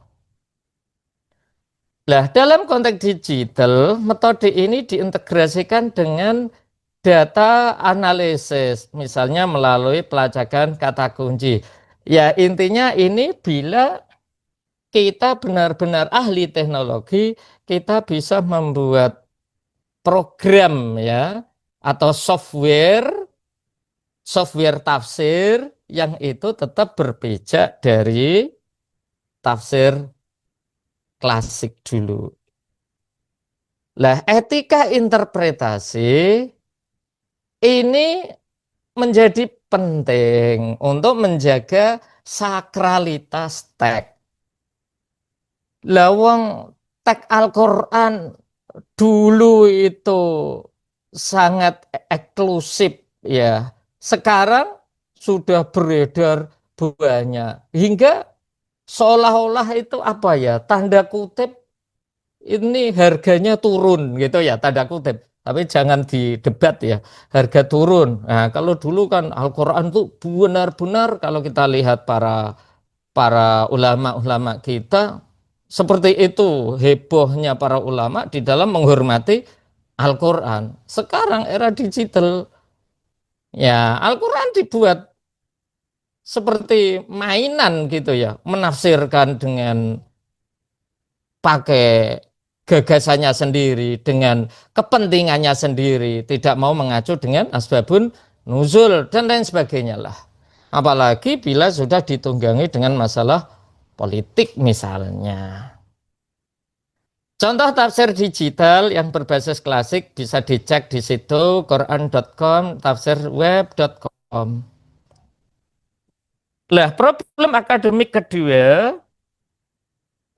Nah, dalam konteks digital, metode ini diintegrasikan dengan data analisis, misalnya melalui pelacakan kata kunci. Ya, intinya ini bila kita benar-benar ahli teknologi, kita bisa membuat program ya atau software tafsir yang itu tetap berpijak dari tafsir klasik dulu. Lah, etika interpretasi ini menjadi penting untuk menjaga sakralitas teks. Lawang teks Al-Quran dulu itu sangat eksklusif ya. Sekarang sudah beredar banyak hingga seolah-olah itu apa ya, tanda kutip ini harganya turun gitu ya, tanda kutip. Tapi jangan didebat ya, harga turun. Nah, kalau dulu kan Al-Quran itu benar-benar kalau kita lihat para ulama-ulama kita seperti itu hebohnya para ulama di dalam menghormati Al-Quran. Sekarang era digital ya Al-Quran dibuat seperti mainan gitu ya, menafsirkan dengan pakai gagasannya sendiri, dengan kepentingannya sendiri, tidak mau mengacu dengan asbabun nuzul dan lain sebagainya lah. Apalagi bila sudah ditunggangi dengan masalah politik misalnya. Contoh tafsir digital yang berbasis klasik bisa dicek di situ quran.com, tafsirweb.com. Lah, problem akademik kedua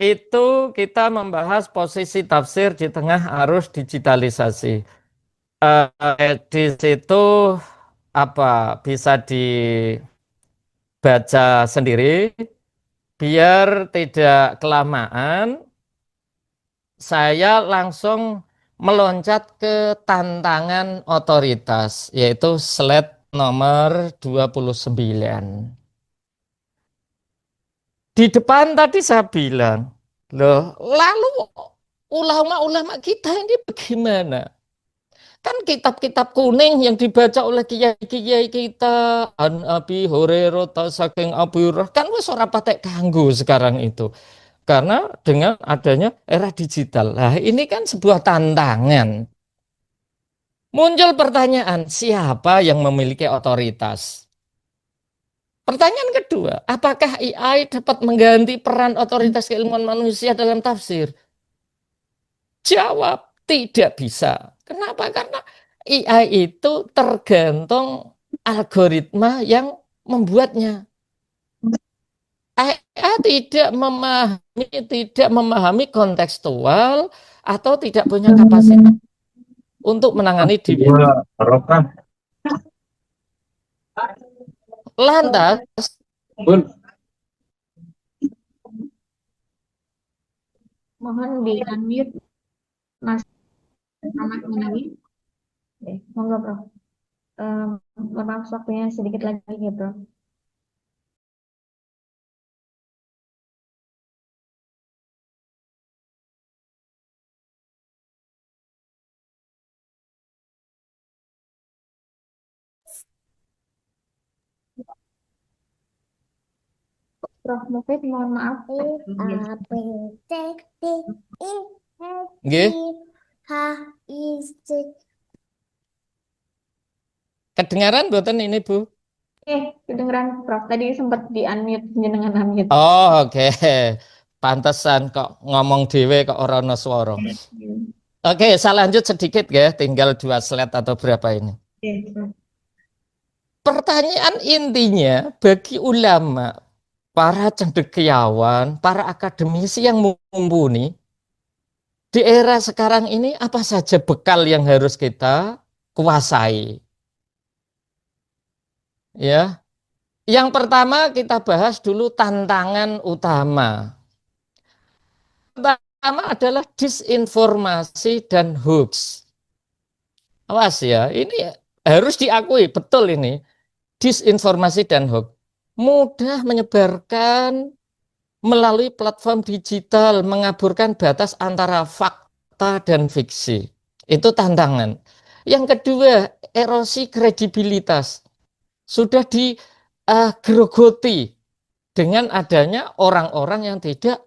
itu kita membahas posisi tafsir di tengah arus digitalisasi. Di situ apa bisa dibaca sendiri biar tidak kelamaan. Saya langsung meloncat ke tantangan otoritas yaitu slide nomor 29. Di depan tadi saya bilang, loh, lalu ulama-ulama kita ini bagaimana? Kan kitab-kitab kuning yang dibaca oleh kiai-kiai kita, An Abi Hurairah, saking Abu Hurairah, kan wis ora patek kanggo sekarang itu. Karena dengan adanya era digital. Nah, ini kan sebuah tantangan. Muncul pertanyaan, siapa yang memiliki otoritas? Pertanyaan kedua, apakah AI dapat mengganti peran otoritas keilmuan manusia dalam tafsir? Jawab, tidak bisa. Kenapa? Karena AI itu tergantung algoritma yang membuatnya. AI tidak memahami kontekstual atau tidak punya kapasitas untuk menangani diri. Lantas, Mohon di unmute, Mas. Selamat mengenali. Oke, monggo Prof. Mohon maaf waktunya sedikit lagi ya Prof. Prof Mufid, mohon maaf. Nggih, kedengaran mboten ini Bu? Kedengeran Prof. Tadi sempat di-unmute jenengan unmute. Oh, oke. Pantesan kok ngomong dhewe kok ora ana swara. Oke, saya lanjut sedikit ya, tinggal 2 slide atau berapa ini. Prof. Pertanyaan intinya bagi ulama, para cendekiawan, para akademisi yang mumpuni, di era sekarang ini apa saja bekal yang harus kita kuasai? Ya, yang pertama kita bahas dulu tantangan utama. Pertama adalah disinformasi dan hoax. Awas ya, ini harus diakui betul ini. Disinformasi dan hoax mudah menyebarkan melalui platform digital, mengaburkan batas antara fakta dan fiksi. Itu tantangan. Yang kedua, erosi kredibilitas. Sudah digerogoti dengan adanya orang-orang yang tidak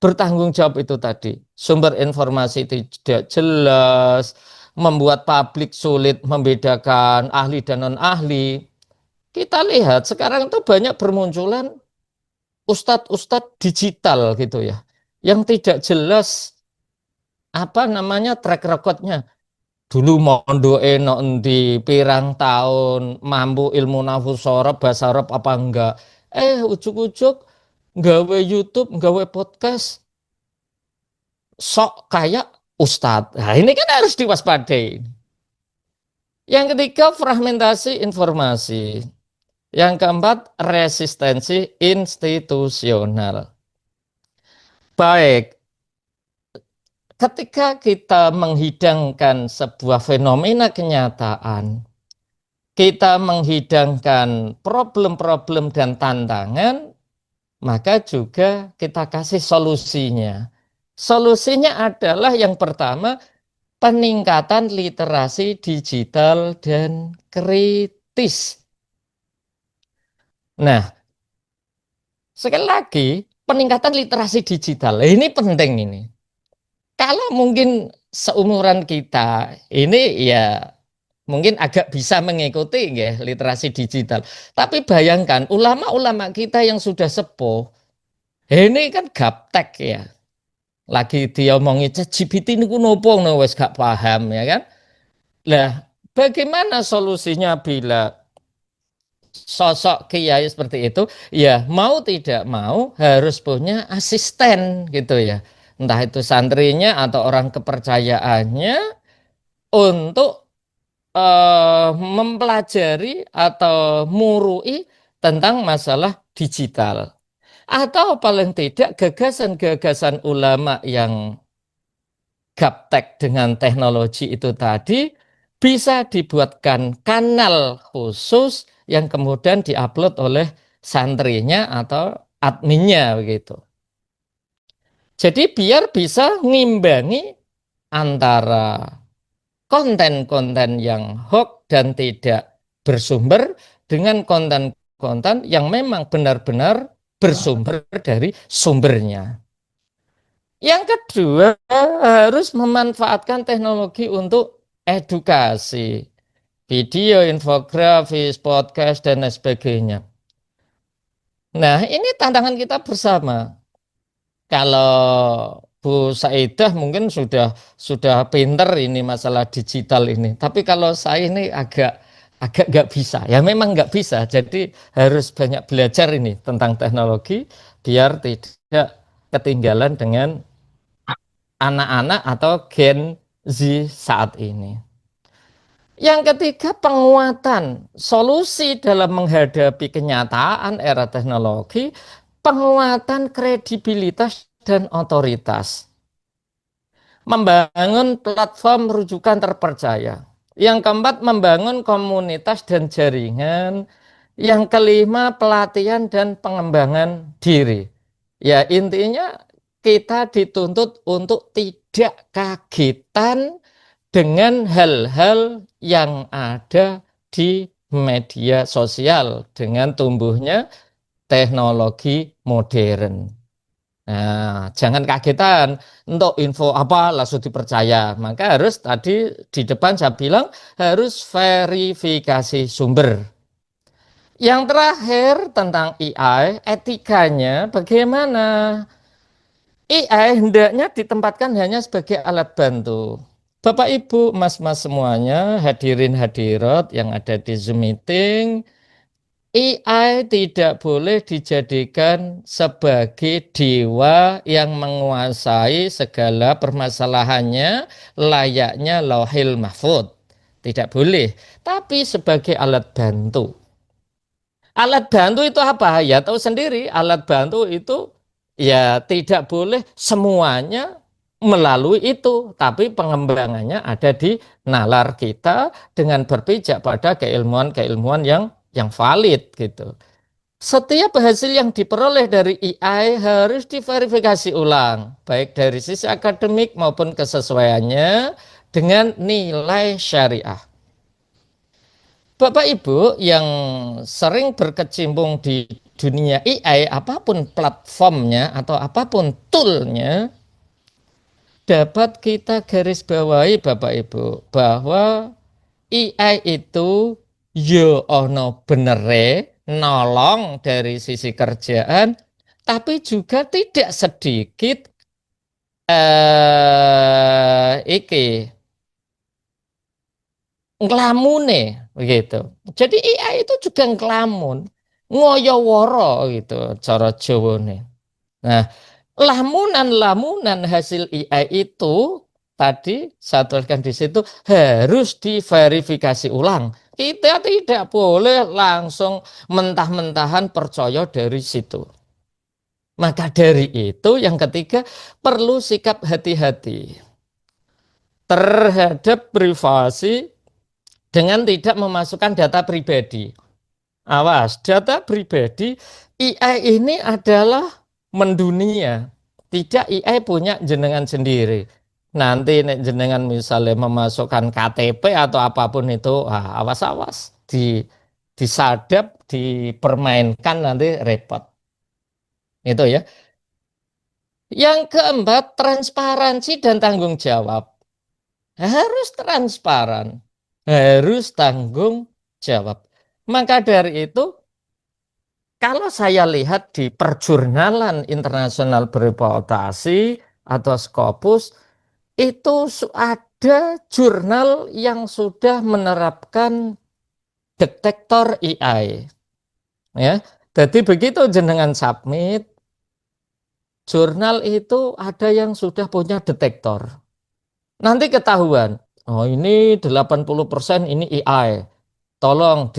bertanggung jawab itu tadi. Sumber informasi tidak jelas, membuat publik sulit membedakan ahli dan non-ahli. Kita lihat sekarang itu banyak bermunculan ustadz-ustadz digital gitu ya, yang tidak jelas apa namanya track recordnya. Dulu mondok enak di pirang tahun, mampu ilmu nahwu sorab, bahasa Arab apa enggak. Ujuk-ujuk nggawe YouTube, nggawe podcast, sok kayak ustadz. Nah ini kan harus diwaspadai. Yang ketiga, fragmentasi informasi. Yang keempat, resistensi institusional. Baik, ketika kita menghidangkan sebuah fenomena kenyataan, kita menghidangkan problem-problem dan tantangan, maka juga kita kasih solusinya. Solusinya adalah yang pertama, peningkatan literasi digital dan kritis. Nah, sekali lagi, peningkatan literasi digital, ini penting ini. Kalau mungkin seumuran kita, ini ya mungkin agak bisa mengikuti ya literasi digital. Tapi bayangkan ulama-ulama kita yang sudah sepuh, ini kan gaptek ya. Lagi diomongi ChatGPT niku nopo wis gak paham ya kan. Lah, bagaimana solusinya bila sosok kiai seperti itu? Ya, mau tidak mau harus punya asisten gitu ya. Entah itu santrinya atau orang kepercayaannya untuk mempelajari atau murui tentang masalah digital. Atau paling tidak gagasan-gagasan ulama yang gaptek dengan teknologi itu tadi bisa dibuatkan kanal khusus yang kemudian diupload oleh santrinya atau adminnya begitu. Jadi biar bisa ngimbangi antara konten-konten yang hoax dan tidak bersumber dengan konten-konten yang memang benar-benar bersumber dari sumbernya. Yang kedua, harus memanfaatkan teknologi untuk edukasi, video, infografis, podcast, dan lain sebagainya. Nah, ini tantangan kita bersama. Kalau Bu Saidah mungkin sudah pinter ini masalah digital ini. Tapi kalau saya ini agak nggak bisa. Ya memang nggak bisa. Jadi harus banyak belajar ini tentang teknologi biar tidak ketinggalan dengan anak-anak atau Gen Z saat ini. Yang ketiga, penguatan solusi dalam menghadapi kenyataan era teknologi, penguatan kredibilitas dan otoritas. membangun platform rujukan terpercaya. Yang keempat, membangun komunitas dan jaringan. Yang kelima, pelatihan dan pengembangan diri. Ya, intinya kita dituntut untuk tidak kagetan dengan hal-hal yang ada di media sosial dengan tumbuhnya teknologi modern. Nah, jangan kagetan untuk info apa langsung dipercaya. Maka harus tadi di depan saya bilang harus verifikasi sumber. Yang terakhir tentang AI, etikanya bagaimana? AI hendaknya ditempatkan hanya sebagai alat bantu. Bapak Ibu, Mas-mas semuanya, hadirin hadirat yang ada di Zoom meeting, AI tidak boleh dijadikan sebagai dewa yang menguasai segala permasalahannya layaknya Lauhil Mahfudz. Tidak boleh, tapi sebagai alat bantu. Alat bantu itu apa? Ya tahu sendiri, alat bantu itu ya tidak boleh semuanya melalui itu, tapi pengembangannya ada di nalar kita dengan berpijak pada keilmuan-keilmuan yang valid gitu. Setiap hasil yang diperoleh dari AI harus diverifikasi ulang, baik dari sisi akademik maupun kesesuaiannya dengan nilai syariah. Bapak Ibu yang sering berkecimpung di dunia AI, apapun platformnya atau apapun toolnya, dapat kita garis bawahi Bapak Ibu bahwa AI itu yo ono benere nolong dari sisi kerjaan, tapi juga tidak sedikit iki nglamune begitu. Jadi AI itu juga nglamun, ngoyoworo gitu cara Jawane. Nah, lamunan-lamunan hasil AI itu tadi saya tuliskan di situ harus diverifikasi ulang. Kita tidak boleh langsung mentah-mentahan percaya dari situ. Maka dari itu yang ketiga perlu sikap hati-hati terhadap privasi dengan tidak memasukkan data pribadi. Awas, data pribadi AI ini adalah mendunia. Tidak AI punya jenengan sendiri. Nanti jenengan misalnya memasukkan KTP atau apapun itu, awas-awas. Disadap, dipermainkan nanti repot. Itu ya. Yang keempat, transparansi dan tanggung jawab. Harus transparan, harus tanggung jawab. Maka dari itu, kalau saya lihat di perjurnalan internasional bereputasi atau Scopus, itu ada jurnal yang sudah menerapkan detektor AI. Ya, jadi begitu jenengan submit, jurnal itu ada yang sudah punya detektor. Nanti ketahuan, oh ini 80% ini AI. Tolong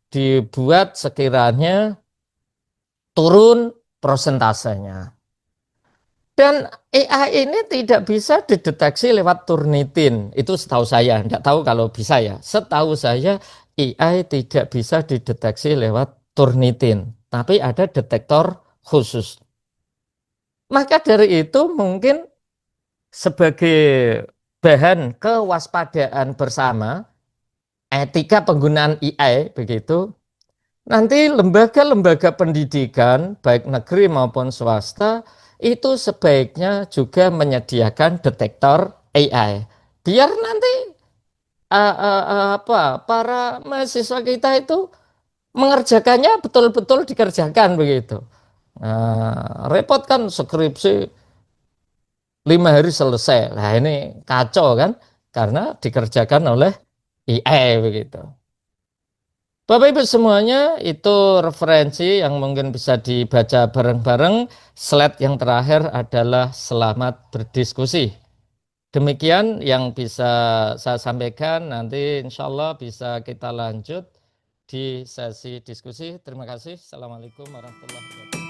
dibuat sekiranya turun prosentasenya. Dan AI ini tidak bisa dideteksi lewat Turnitin. Itu setahu saya, tidak tahu kalau bisa ya. Setahu saya AI tidak bisa dideteksi lewat Turnitin, tapi ada detektor khusus. Maka dari itu mungkin sebagai bahan kewaspadaan bersama etika penggunaan AI begitu, nanti lembaga-lembaga pendidikan baik negeri maupun swasta itu sebaiknya juga menyediakan detektor AI biar nanti para mahasiswa kita itu mengerjakannya betul-betul dikerjakan begitu. Nah, repot kan skripsi 5 hari selesai. Nah ini kacau kan karena dikerjakan oleh AI begitu. Bapak Ibu semuanya itu referensi yang mungkin bisa dibaca bareng-bareng. Slide yang terakhir adalah selamat berdiskusi. Demikian yang bisa saya sampaikan. Nanti insya Allah bisa kita lanjut di sesi diskusi. Terima kasih. Assalamualaikum warahmatullahi wabarakatuh.